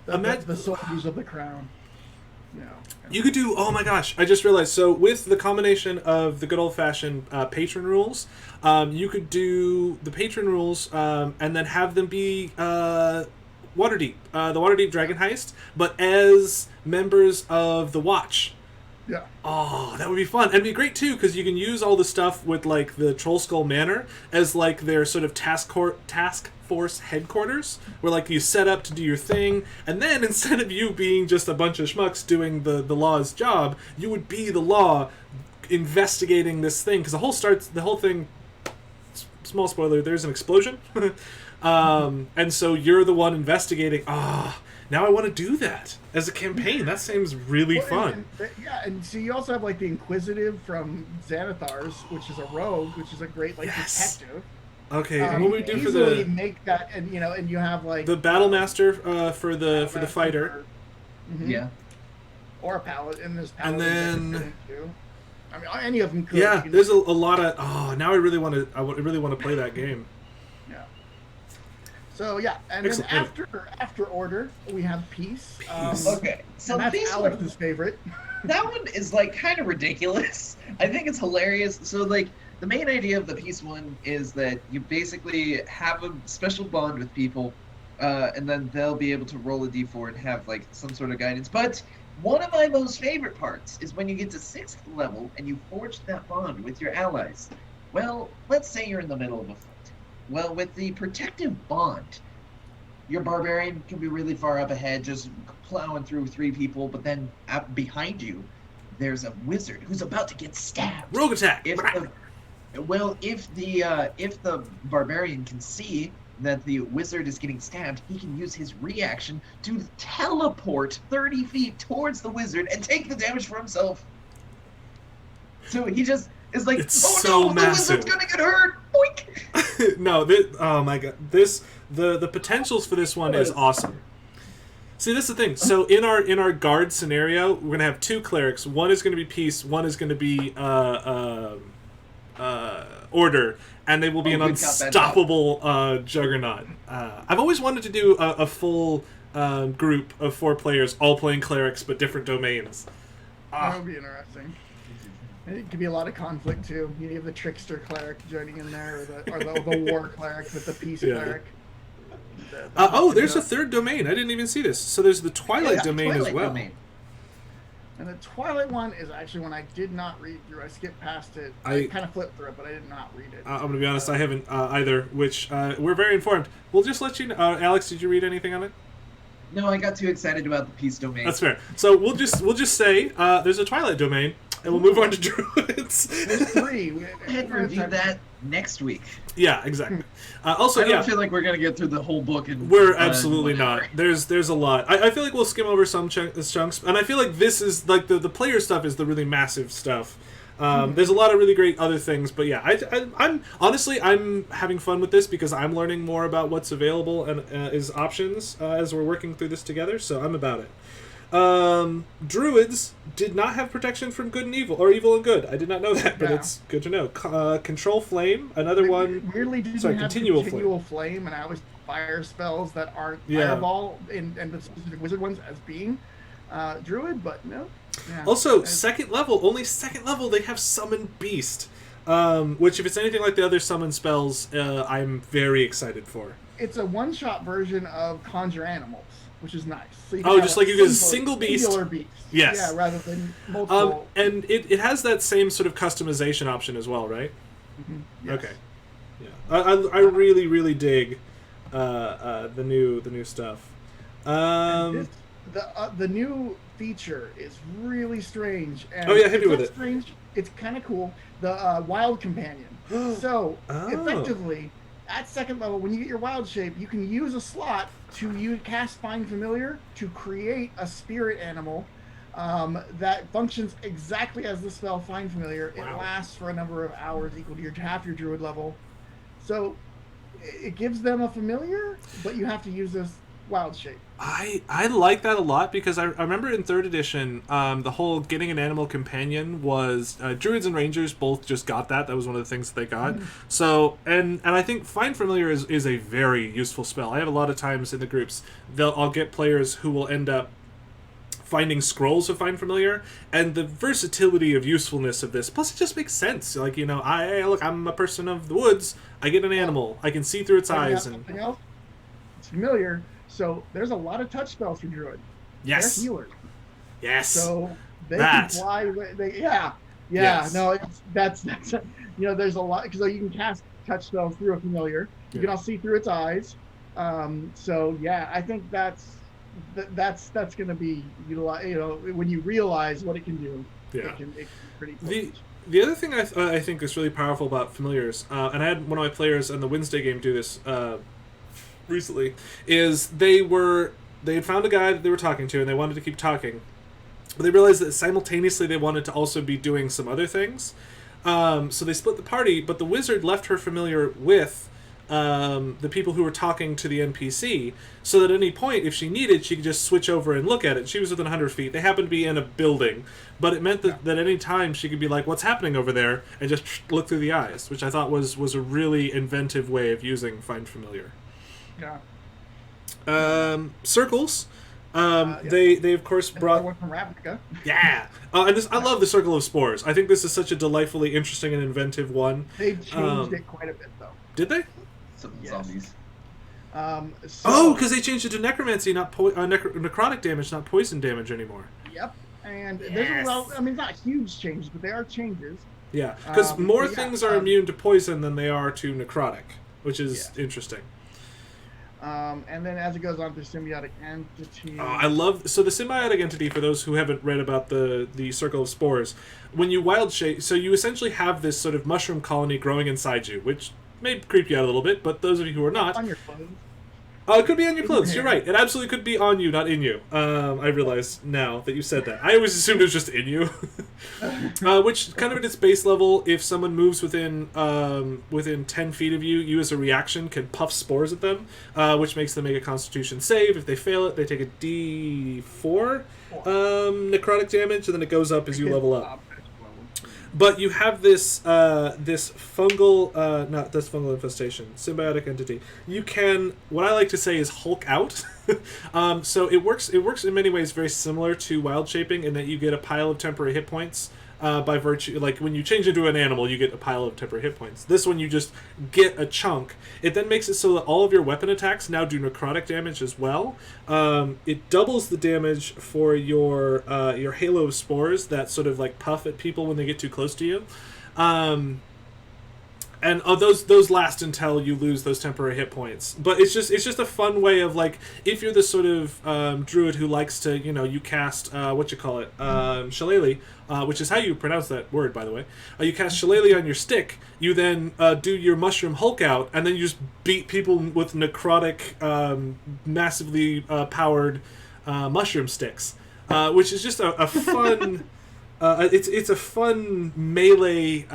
the soldiers of the crown. You could do. Oh my gosh! I just realized. So with the combination of the good old fashioned patron rules, you could do the patron rules and then have them be Waterdeep, the Waterdeep Dragon Heist, but as members of the Watch. Yeah. Oh, that would be fun. And it'd be great, too, because you can use all the stuff with, like, the Troll Skull Manor as, like, their sort of task force headquarters, where, like, you set up to do your thing, and then instead of you being just a bunch of schmucks doing the law's job, you would be the law investigating this thing, because the whole thing, small spoiler, there's an explosion, and so you're the one investigating. Now I want to do that as a campaign. That seems really fun. And so you also have like the Inquisitive from Xanathar's, which is a rogue, which is a great detective. Okay, what would we do for the make that, and you have like the Battlemaster for the fighter. Mm-hmm. Yeah. Or a paladin, and there's and then too. I mean, any of them could. Yeah, there's a lot of. Now I really want to play that game. So and excellent. Then after order we have peace. Okay, so that's peace Alex's favorite. That one is like kind of ridiculous. I think it's hilarious. So like the main idea of the peace one is that you basically have a special bond with people, and then they'll be able to roll a d4 and have like some sort of guidance. But one of my most favorite parts is when you get to 6th level and you forge that bond with your allies. Well, let's say you're in the middle of a fight. Well, with the protective bond, your Barbarian can be really far up ahead, just plowing through 3 people, but then behind you, there's a wizard who's about to get stabbed. Rogue attack! If the Barbarian can see that the wizard is getting stabbed, he can use his reaction to teleport 30 feet towards the wizard and take the damage for himself. So he just is like, It's oh so no, massive. the wizard's gonna get hurt! Boink! No, oh my god, the potentials for this one is awesome. See, this is the thing. So in our guard scenario, we're gonna have 2 clerics. One is gonna be peace. One is gonna be order, and they will be an unstoppable juggernaut. I've always wanted to do a full group of 4 players, all playing clerics but different domains. That would be interesting. And it could be a lot of conflict too. You have the trickster cleric joining in there, or the war cleric with the peace cleric. There's a 3rd domain. I didn't even see this. So there's the Twilight Domain as well. Domain. And the Twilight one is actually one I did not read through. I skipped past it. I kind of flipped through it, but I did not read it. I'm going to be honest, I haven't either, which we're very informed. We'll just let you know. Alex, did you read anything on it? No, I got too excited about the peace domain. That's fair. So we'll just say there's a Twilight Domain, and we'll move on to Druids. There's 3. Go ahead and review that next week. Yeah, exactly. I don't feel like we're going to get through the whole book. We're absolutely not. There's a lot. I feel like we'll skim over some chunks, and I feel like this is, like, the player stuff is the really massive stuff. There's a lot of really great other things, but yeah, I'm honestly, I'm having fun with this because I'm learning more about what's available and is options as we're working through this together, so I'm about it. Druids did not have protection from good and evil, or evil and good. I did not know that, but it's good to know. Control Flame, another one. Weirdly didn't have continual flame, and I always fire spells that aren't fireball and the specific wizard ones as being druid, but no. Yeah. Also, second level, they have Summon Beast, which if it's anything like the other summon spells, I'm very excited for. It's a one-shot version of Conjure Animals, which is nice. So you just like you get a single beast. Singular beast. Yes. Yeah, rather than multiple. And it has that same sort of customization option as well, right? Mm-hmm. Yes. Okay. Yeah. I really, really dig the new stuff. The new feature is really strange. And hit me with it. Strange. It's kind of cool. The Wild Companion. So effectively, at 2nd level, when you get your Wild Shape, you can use a slot to cast Find Familiar to create a spirit animal that functions exactly as the spell Find Familiar. Wow. It lasts for a number of hours equal to half your druid level. So it gives them a familiar, but you have to use this Wild Shape. I like that a lot because I remember in 3rd edition, the whole getting an animal companion was Druids and Rangers both just got that. That was one of the things that they got. So and I think Find Familiar is a very useful spell. I have a lot of times in the groups I'll get players who will end up finding scrolls of Find Familiar, and the versatility of usefulness of this. Plus, it just makes sense. Like, I'm a person of the woods. I get an animal. I can see through its eyes. And something else. It's familiar. So there's a lot of touch spells for Druid. Yes. They're healers. Yes. So they can fly. Yes. No, that's there's a lot because you can cast touch spells through a familiar. You can all see through its eyes. So yeah, I think that's going to be utilized. When you realize what it can do, it can be pretty cool. The other thing I think is really powerful about familiars, and I had one of my players in the Wednesday game do this recently, is they had found a guy that they were talking to and they wanted to keep talking, but they realized that simultaneously they wanted to also be doing some other things, so they split the party, but the wizard left her familiar with the people who were talking to the NPC, so that at any point, if she needed, she could just switch over and look at it. She was within 100 feet. They happened to be in a building, but it meant that at any time she could be like, what's happening over there, and just look through the eyes, which I thought was a really inventive way of using Find Familiar. Circles. They of course brought one from Ravnica. Yeah, and I love the Circle of Spores. I think this is such a delightfully interesting and inventive one. They changed it quite a bit, though. Did they? Some zombies. Because they changed it to necromancy, not necrotic damage, not poison damage anymore. Yep, and there's not huge changes, but they are changes. Yeah, because more things are immune to poison than they are to necrotic, which is interesting. And then as it goes on through symbiotic entity. So the symbiotic entity, for those who haven't read about the circle of spores, when you wild shape, so you essentially have this sort of mushroom colony growing inside you, which may creep you out a little bit, but those of you who are not, on your clothes. It could be on your clothes. You're right. It absolutely could be on you, not in you. I realize now that you said that. I always assumed it was just in you. Which, kind of at its base level, if someone moves within 10 feet of you, you as a reaction can puff spores at them, which makes them make a Constitution save. If they fail it, they take a D4 necrotic damage, and then it goes up as you level up. But you have this fungal, not this fungal infestation, symbiotic entity. You can, what I like to say is Hulk out. So it works in many ways very similar to wild shaping in that you get a pile of temporary hit points by virtue, like when you change into an animal, you get a pile of temporary hit points. This one you just get a chunk. It then makes it so that all of your weapon attacks now do necrotic damage as well. It doubles the damage for your halo of spores that sort of like puff at people when they get too close to you. And those last until you lose those temporary hit points. But it's just a fun way of, like, if you're the sort of druid who likes to, you cast shillelagh, which is how you pronounce that word, by the way. You cast shillelagh on your stick. You then do your mushroom Hulk out, and then you just beat people with necrotic, massively powered mushroom sticks, which is just a fun. It's a fun melee.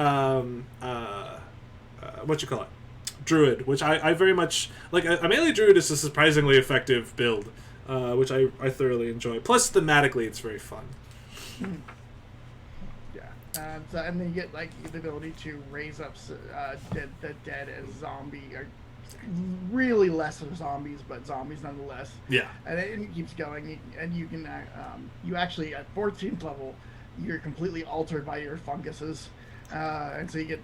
Druid, which I very much like. A melee druid is a surprisingly effective build, which I thoroughly enjoy. Plus, thematically, it's very fun. Yeah, and then you get like the ability to raise up the dead as zombie, or really lesser zombies, but zombies nonetheless. Yeah, and it keeps going, and you can you actually at 14th level, you're completely altered by your funguses. And so you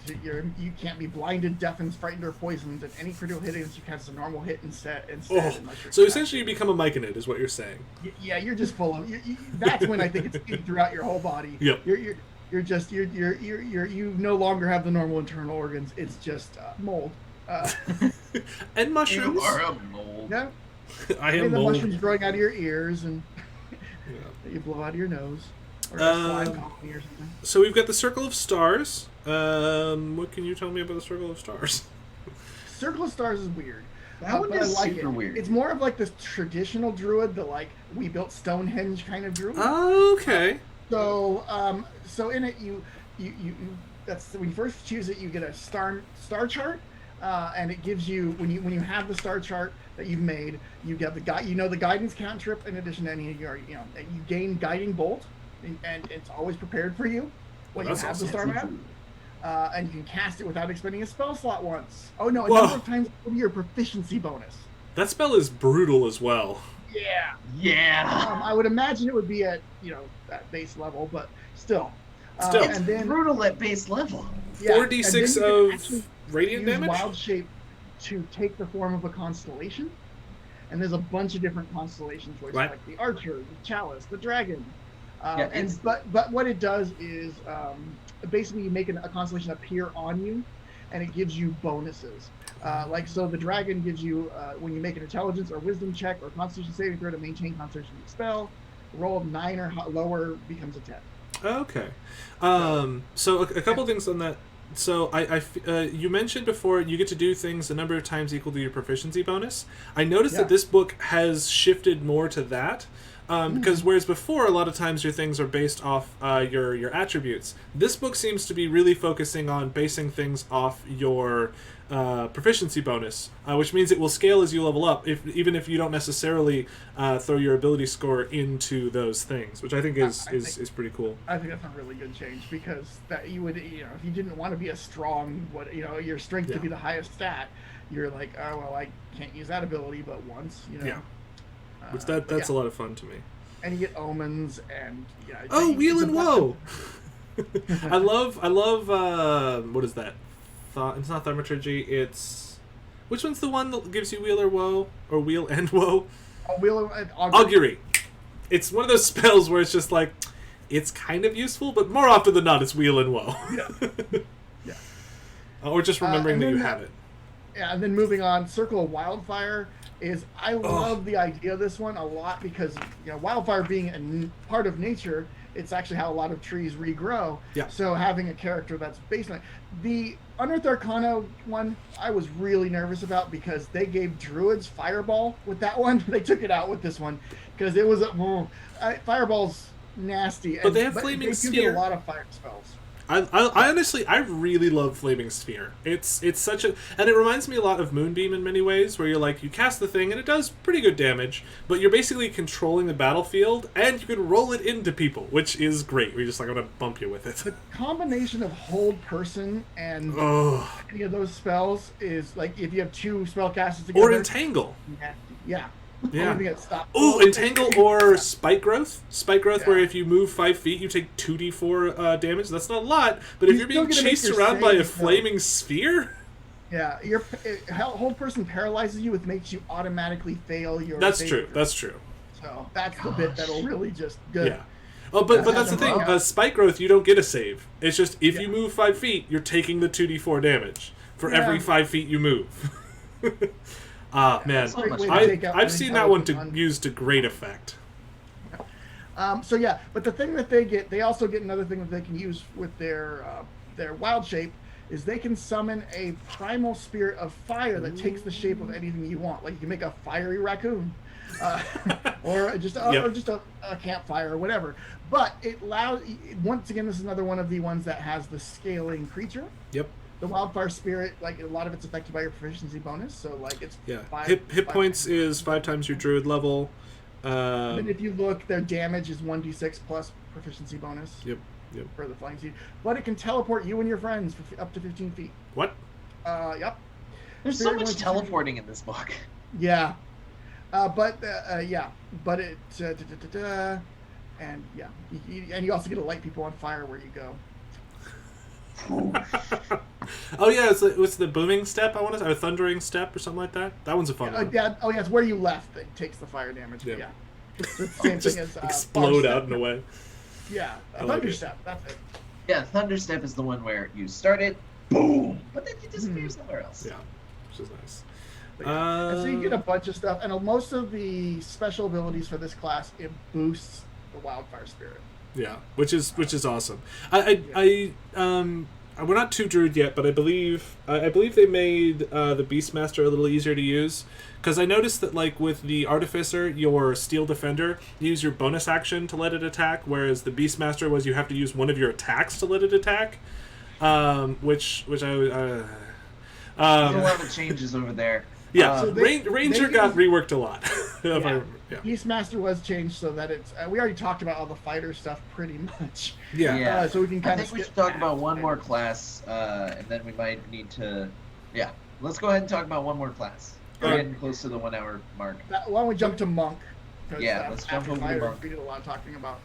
can't be blinded, deafened, frightened, or poisoned, and any critical hit against you counts as a normal hit instead. So essentially, you become a myconid, is what you're saying. Yeah, you're just full of. That's when I think it's eating throughout your whole body. Yep. You no longer have the normal internal organs. It's just mold. And mushrooms. You are a mold. Yeah. I am the mold. mushrooms growing out of your ears and that you blow out of your nose. Or a slime colony or something. So we've got the Circle of Stars. What can you tell me about the Circle of Stars? Circle of Stars is weird. That one is super weird. It's more of like this traditional druid, the like we built Stonehenge kind of druid. Oh, okay. So in it you that's when you first choose it, you get a star chart, and it gives you when you have the star chart that you've made, you get the guidance cantrip in addition to any of your you gain guiding bolt. And it's always prepared for you when you have the star map. And you can cast it without expending a spell slot once. Oh no, a number of times it'll be your proficiency bonus. That spell is brutal as well. Yeah. Yeah. I would imagine it would be at that base level, but still. It's and then, brutal at base level. Yeah, 4d6 of radiant damage? Wild shape to take the form of a constellation. And there's a bunch of different constellations, which like the Archer, the Chalice, the Dragon. But what it does is basically you make a constellation appear on you, and it gives you bonuses. So the dragon gives you when you make an intelligence or wisdom check or constitution saving throw to maintain concentration of the spell, roll of 9 or lower becomes a 10. Okay. So a couple things on that. So you mentioned before you get to do things a number of times equal to your proficiency bonus. I noticed that this book has shifted more to that. Because whereas before, a lot of times your things are based off your attributes, this book seems to be really focusing on basing things off your proficiency bonus, which means it will scale as you level up, even if you don't necessarily throw your ability score into those things, which I think is pretty cool. I think that's a really good change, because that you would if you didn't want to be a strong your strength to be the highest stat, you're like, oh well, I can't use that ability but once. Which that's a lot of fun to me. And you get omens and Wheel and Woe. I love what is that? It's not thaumaturgy. It's which one's the one that gives you Wheel or Woe or Wheel and Woe? Wheel and Augury. It's one of those spells where it's just like it's kind of useful, but more often than not, it's Wheel and Woe. Yeah. Or just remembering that you have it. Yeah, and then moving on, Circle of Wildfire. is I love the idea of this one a lot because wildfire being a part of nature, it's actually how a lot of trees regrow. Yeah. So having a character that's based on it. The Unearthed Arcana one, I was really nervous about because they gave druids fireball with that one. They took it out with this one because it was fireball's nasty. But they have flaming sphere. They do get a lot of fire spells. I honestly, I really love Flaming Sphere. It's such a... And it reminds me a lot of Moonbeam in many ways, where you're like, you cast the thing, and it does pretty good damage, but you're basically controlling the battlefield, and you can roll it into people, which is great. We're just like, I'm going to bump you with it. The combination of Hold Person and any of those spells is, like, if you have 2 spellcasters together... Or Entangle. Yeah. Yeah. Ooh, Entangle or Spike Growth. Spike Growth, where if you move 5 feet, you take 2d4 damage. That's not a lot, but if you're being chased around by a flaming sphere... Yeah, Hold Person paralyzes you, which makes you automatically fail your... That's true. So that's the bit that'll really just... Good. Yeah. Oh, but that's the thing. Spike Growth, you don't get a save. It's just, if you move 5 feet, you're taking the 2d4 damage for every 5 feet you move. Man, I've seen that one used to great effect. But the thing that they also get another thing that they can use with their wild shape is they can summon a primal spirit of fire that takes the shape of anything you want. Like you can make a fiery raccoon, or just a campfire or whatever. But it allows, once again, this is another one of the ones that has the scaling creature. Yep. The Wildfire Spirit, like a lot of it's affected by your proficiency bonus, so like it's hit points is 5 times your druid level. And if you look, their damage is 1d6 plus proficiency bonus. Yep. For the flying seed, but it can teleport you and your friends for up to 15 feet. What? Yep. There's so much teleporting in this book. Yeah. But it and you also get to light people on fire where you go. Oh yeah, it's the booming step. I want to say, or thundering step or something like that. That one's a fun one. It's where you left that takes the fire damage. Yeah. So it's the same just thing as explode out in a way. Yeah, thunder step. That's it. Yeah, thunder step is the one where you start it, boom, but then you disappear somewhere else. Yeah, which is nice. And so you get a bunch of stuff, and most of the special abilities for this class, it boosts the Wildfire Spirit. Yeah, which is awesome. We're not too druid yet, but I believe they made the Beastmaster a little easier to use, because I noticed that like with the Artificer, your Steel Defender, you use your bonus action to let it attack, whereas the Beastmaster was you have to use one of your attacks to let it attack, which I there's a lot of changes over there. Yeah, so Ranger got reworked a lot. Beastmaster was changed so that it's... we already talked about all the fighter stuff pretty much. Yeah. So we can kind of... I think we should talk about one more class, and then we might need to... Yeah, let's go ahead and talk about one more class. We're getting close to the 1 hour mark. Why don't we jump to Monk? Yeah, let's jump over to Monk. We did a lot of talking about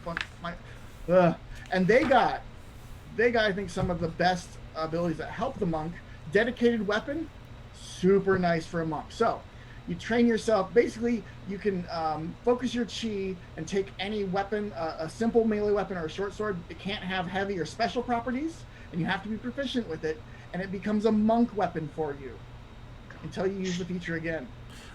and they got, I think, some of the best abilities that help the Monk. Dedicated weapon, super nice for a Monk. So, you train yourself. Basically, you can focus your chi and take any weapon, a simple melee weapon or a short sword. It can't have heavy or special properties, and you have to be proficient with it, and it becomes a monk weapon for you until you use the feature again.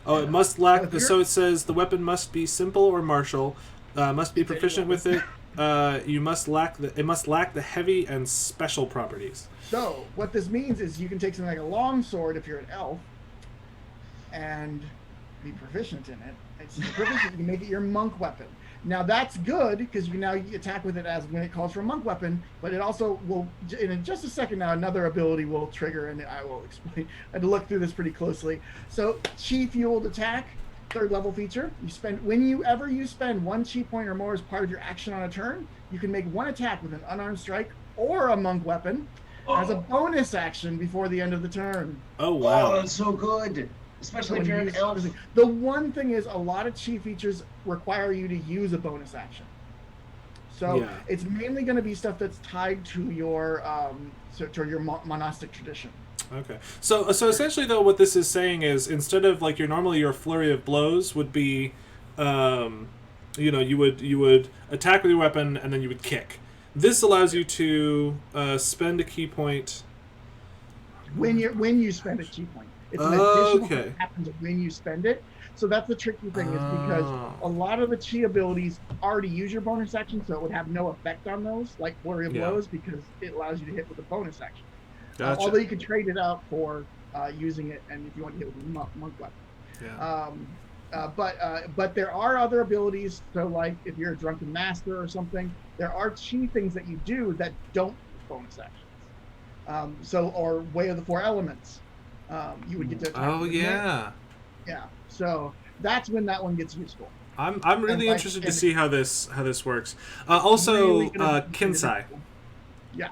Oh, it must lack... So it says the weapon must be simple or martial, must be proficient with it. It must lack the heavy and special properties. So, what this means is you can take something like a long sword if you're an elf, and be proficient in it. It's proficient, you can make it your monk weapon. Now that's good because you can now attack with it as when it calls for a monk weapon, but it also will, in just a second now, another ability will trigger, and I will explain. I had to look through this pretty closely. So chi fueled attack, 3rd level feature. You spend whenever you spend 1 chi point or more as part of your action on a turn, you can make 1 attack with an unarmed strike or a monk weapon as a bonus action before the end of the turn. Oh wow, that's so good. Especially if you're an elf. The one thing is, a lot of chi features require you to use a bonus action. So it's mainly going to be stuff that's tied to your monastic tradition. Okay. So essentially, though, what this is saying is, instead of like your flurry of blows would be, you would attack with your weapon and then you would kick. This allows you to spend a key point when you spend a chi point. It's an additional thing that happens when you spend it. So that's the tricky thing is because a lot of the chi abilities already use your bonus action, so it would have no effect on those, like Flurry of Blows, because it allows you to hit with a bonus action. Gotcha. Although you can trade it out for using it, and if you want to hit with a monk weapon. Yeah. But there are other abilities. So like if you're a drunken master or something, there are chi things that you do that don't use bonus actions. Or Way of the Four Elements. You would get to attack. Oh yeah. Yeah. So that's when that one gets useful. I'm really interested to see how this works. Also, really Kinsai. Yeah.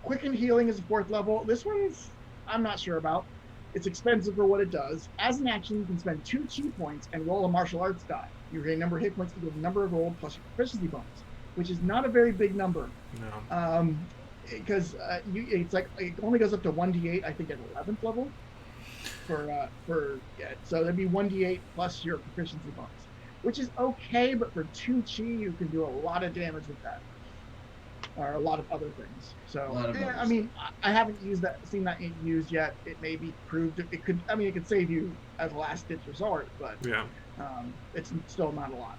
Quicken Healing is a 4th level. This one's I'm not sure about. It's expensive for what it does. As an action, you can spend 2 chi points and roll a martial arts die. You gain a number of hit points equal to the number of rolled plus your proficiency bonus, which is not a very big number. No. Because it's like it only goes up to 1d8, I think, at 11th level. So that'd be 1d8 plus your proficiency bonus, which is okay, but for 2 chi, you can do a lot of damage with that, or a lot of other things. So I mean, I haven't seen that used yet. It may be proved. It could save you as a last-ditch resort, but yeah, it's still not a lot.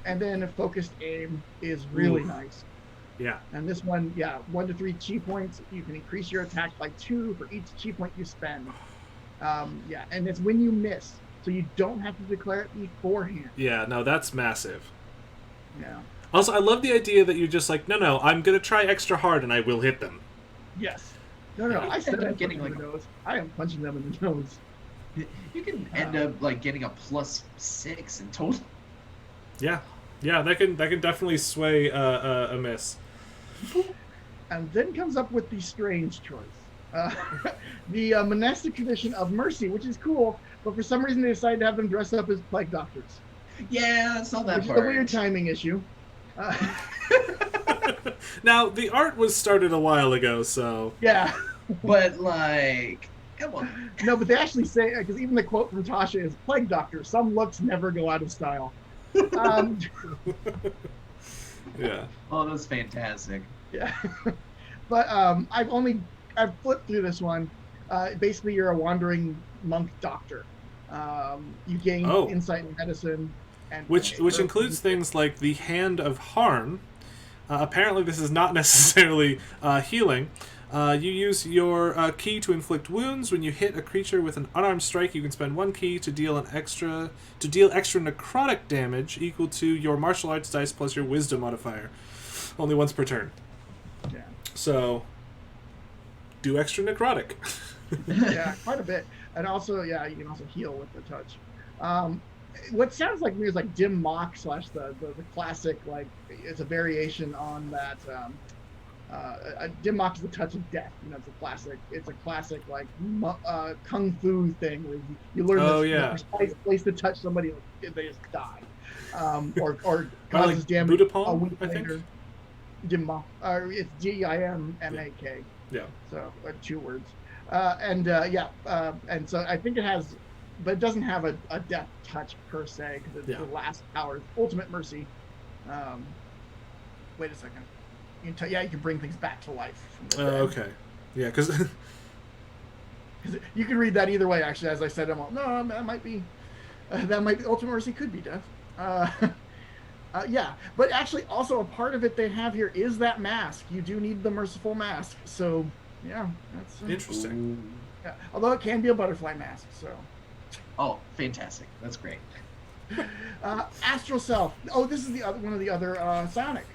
And then a focused aim is really nice. Yeah. And this one, 1 to 3 chi points. You can increase your attack by 2 for each chi point you spend. And it's when you miss, so you don't have to declare it beforehand. Yeah, no, that's massive. Yeah. Also, I love the idea that you're just like, no, I'm gonna try extra hard and I will hit them. Yes. No, I said I'm getting like nose. I am punching them in the nose. You can end up like getting a +6 in total. Yeah, that can definitely sway a miss. And then comes up with the strange choice. The monastic tradition of mercy, which is cool, but for some reason they decided to have them dress up as plague doctors. Yeah, I saw that which part. is a weird timing issue. Now, the art was started a while ago, so... Yeah. But, like, come on. No, but they actually say, because even the quote from Tasha is, plague doctor, some looks never go out of style. Yeah. Oh, that's fantastic. Yeah. But I've flipped through this one. Basically, you're a wandering monk doctor. You gain insight in medicine. Which includes things like the Hand of Harm. Apparently this is not necessarily healing. You use your key to inflict wounds. When you hit a creature with an unarmed strike, you can spend 1 key to deal extra necrotic damage equal to your martial arts dice plus your wisdom modifier. Only once per turn. Yeah. So do extra necrotic. Yeah, quite a bit. And also, you can also heal with the touch. What sounds like me is like Dim Mock / the classic, like it's a variation on that. Dim Mock is the touch of death. It's a classic like kung fu thing where you learn the precise place to touch somebody, they just die, or causes like damage Budapalm, a week I think? later. Dim Mock, it's Dimmak. Yeah. So 2 words. And so I think it has. But it doesn't have a death touch per se because it's the last power, ultimate mercy. Wait a second. You can bring things back to life. Okay. Yeah, because you can read that either way. Actually, as I said, that might be ultimate mercy could be death. But actually, also a part of it they have here is that mask. You do need the merciful mask. So that's interesting. Yeah, although it can be a butterfly mask. So. Oh, fantastic! That's great. Astral Self. Oh, this is one of the other psionic.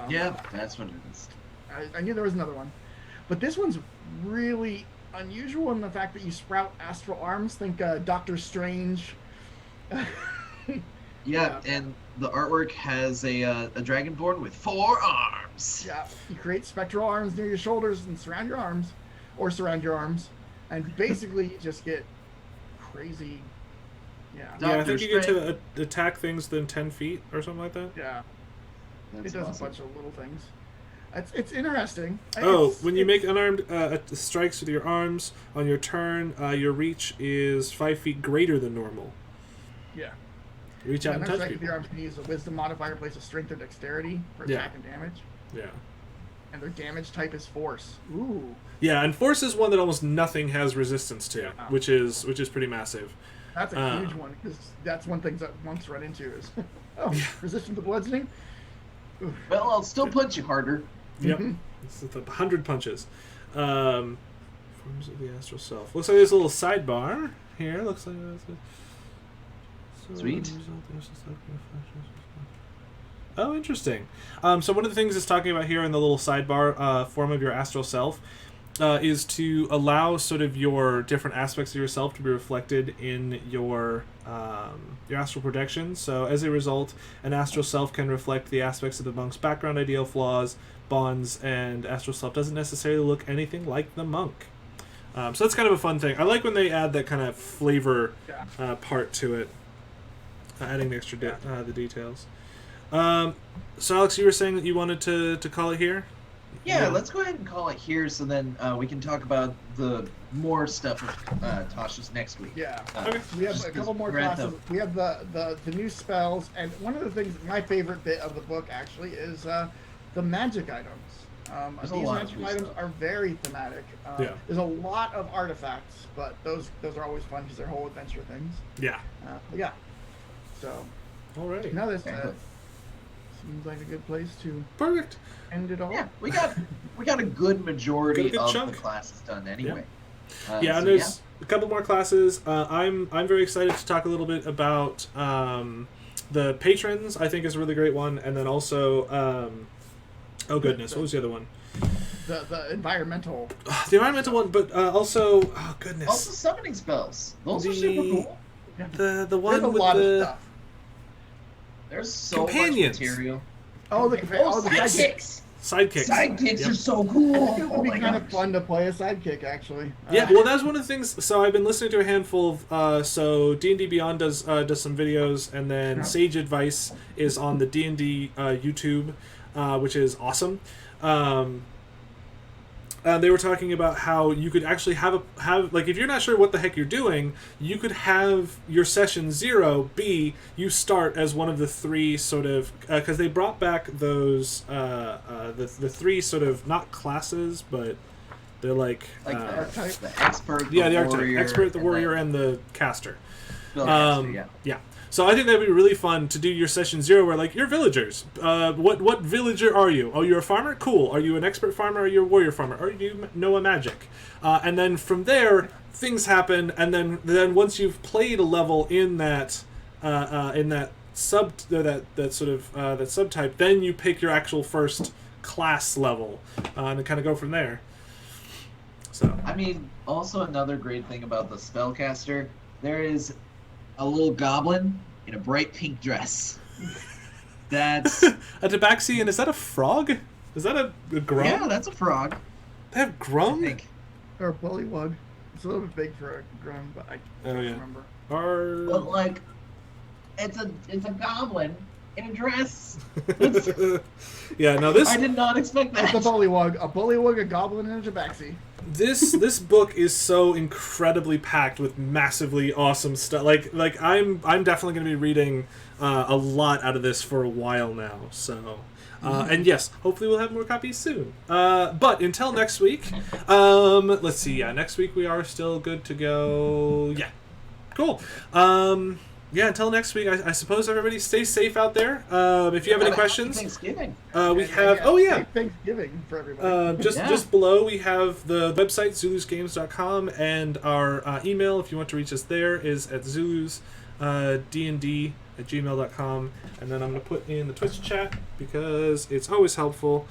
Yeah, that's what it is. I knew there was another one, but this one's really unusual in the fact that you sprout astral arms. Think Doctor Strange. Yeah, and the artwork has a dragonborn with 4 arms. Yeah, you create spectral arms near your shoulders and surround your arms, and basically you just get crazy. Yeah, I think you get to attack things within 10 feet or something like that. Yeah, it does a bunch of little things. It's interesting. When you make unarmed strikes with your arms on your turn, your reach is 5 feet greater than normal. Yeah. Reach out and touch people. With your arms can use a wisdom modifier, place a strength or dexterity for attack and damage. Yeah. And their damage type is force. Ooh. Yeah, and force is one that almost nothing has resistance to, which is pretty massive. That's a huge one, because that's one thing that monks run into is, resistant to bludgeoning? Oof. Well, I'll still punch you harder. Yep. It's 100 punches. Forms of the astral self. Looks like there's a little sidebar here. Looks like Sweet. Oh, interesting. So one of the things it's talking about here in the little sidebar form of your astral self is to allow sort of your different aspects of yourself to be reflected in your astral projection. So as a result, an astral self can reflect the aspects of the monk's background, ideal, flaws, bonds, and astral self doesn't necessarily look anything like the monk. So that's kind of a fun thing. I like when they add that kind of flavor part to it, adding the extra the details. So Alex, you were saying that you wanted to call it here? Yeah, let's go ahead and call it here, so then we can talk about the more stuff with Tasha's next week. Yeah. Okay. We have a couple more classes. We have the new spells, and one of the things, my favorite bit of the book actually is the magic items. These magic items are very thematic. There's a lot of artifacts, but those are always fun because they're whole adventure things. Yeah. Yeah. So. Alrighty. Now this seems like a good place to end it all. Yeah, we got a good majority of chunk. the classes done anyway. And there's a couple more classes. I'm very excited to talk a little bit about the patrons. I think is a really great one, and then also oh goodness, what was the other one? The environmental. The environmental one, but also oh goodness. Also summoning spells. Those are super cool. The one There's a with lot the of stuff. There's so companions. much material. The sidekicks. Sidekicks. Sidekicks are so cool. I think it would be kind of fun to play a sidekick, actually. Well, that's one of the things. So I've been listening to a handful of. So D&D Beyond does some videos, and then Sage Advice is on the D&D YouTube, which is awesome. They were talking about how you could actually have like if you're not sure what the heck you're doing, you could have your session 0 be you start as one of the three sort of because they brought back those the three sort of not classes but they're like the archetype, the expert, the warrior, archetype, expert, the warrior, and the caster. Yeah. So I think that'd be really fun to do your session 0 where, like, you're villagers. What villager are you? Oh, you're a farmer? Cool. Are you an expert farmer? Or are you a warrior farmer? Or do you know a magic? And then from there, things happen. And then once you've played a level in that subtype, then you pick your actual first class level and then kind of go from there. So I mean, also another great thing about the spellcaster, there is a little goblin in a bright pink dress. That's a tabaxi, and is that a frog? Is that a grum? Yeah, that's a frog. They have grum? I think. Or a bullywug. It's a little bit big for a grum, but I can't remember. But like, it's a goblin in a dress. Yeah, no, this. I did not expect that. It's a bullywug, a goblin, and a tabaxi. This book is so incredibly packed with massively awesome stuff. Like I'm definitely going to be reading a lot out of this for a while now. So, and yes, hopefully we'll have more copies soon. But until next week, let's see. Yeah, next week we are still good to go. Yeah, cool. Yeah, until next week, I suppose everybody stay safe out there. If you have any questions, Thanksgiving. We have. Thanksgiving for everybody. Just below we have the website zulusgames.com, and our email, if you want to reach us there, is at zulusdnd@gmail.com. And then I'm going to put in the Twitch chat because it's always helpful.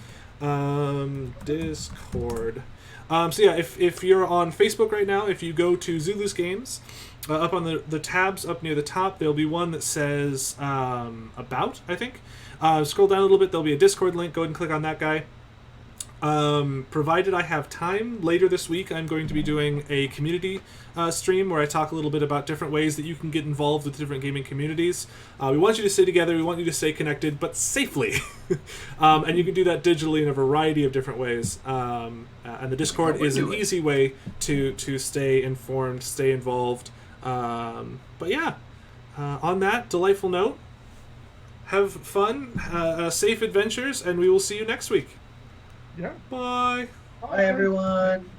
Discord. So yeah, if you're on Facebook right now, if you go to Zulu's Games, up on the tabs up near the top, there'll be one that says About, I think. Scroll down a little bit, there'll be a Discord link. Go ahead and click on that guy. Provided I have time, later this week I'm going to be doing a community stream where I talk a little bit about different ways that you can get involved with different gaming communities. We want you to stay together, we want you to stay connected, but safely. And you can do that digitally in a variety of different ways. And the Discord is an easy way to stay informed, stay involved. But yeah, on that delightful note, have fun, safe adventures, and we will see you next week. Yeah. Bye. Bye, everyone.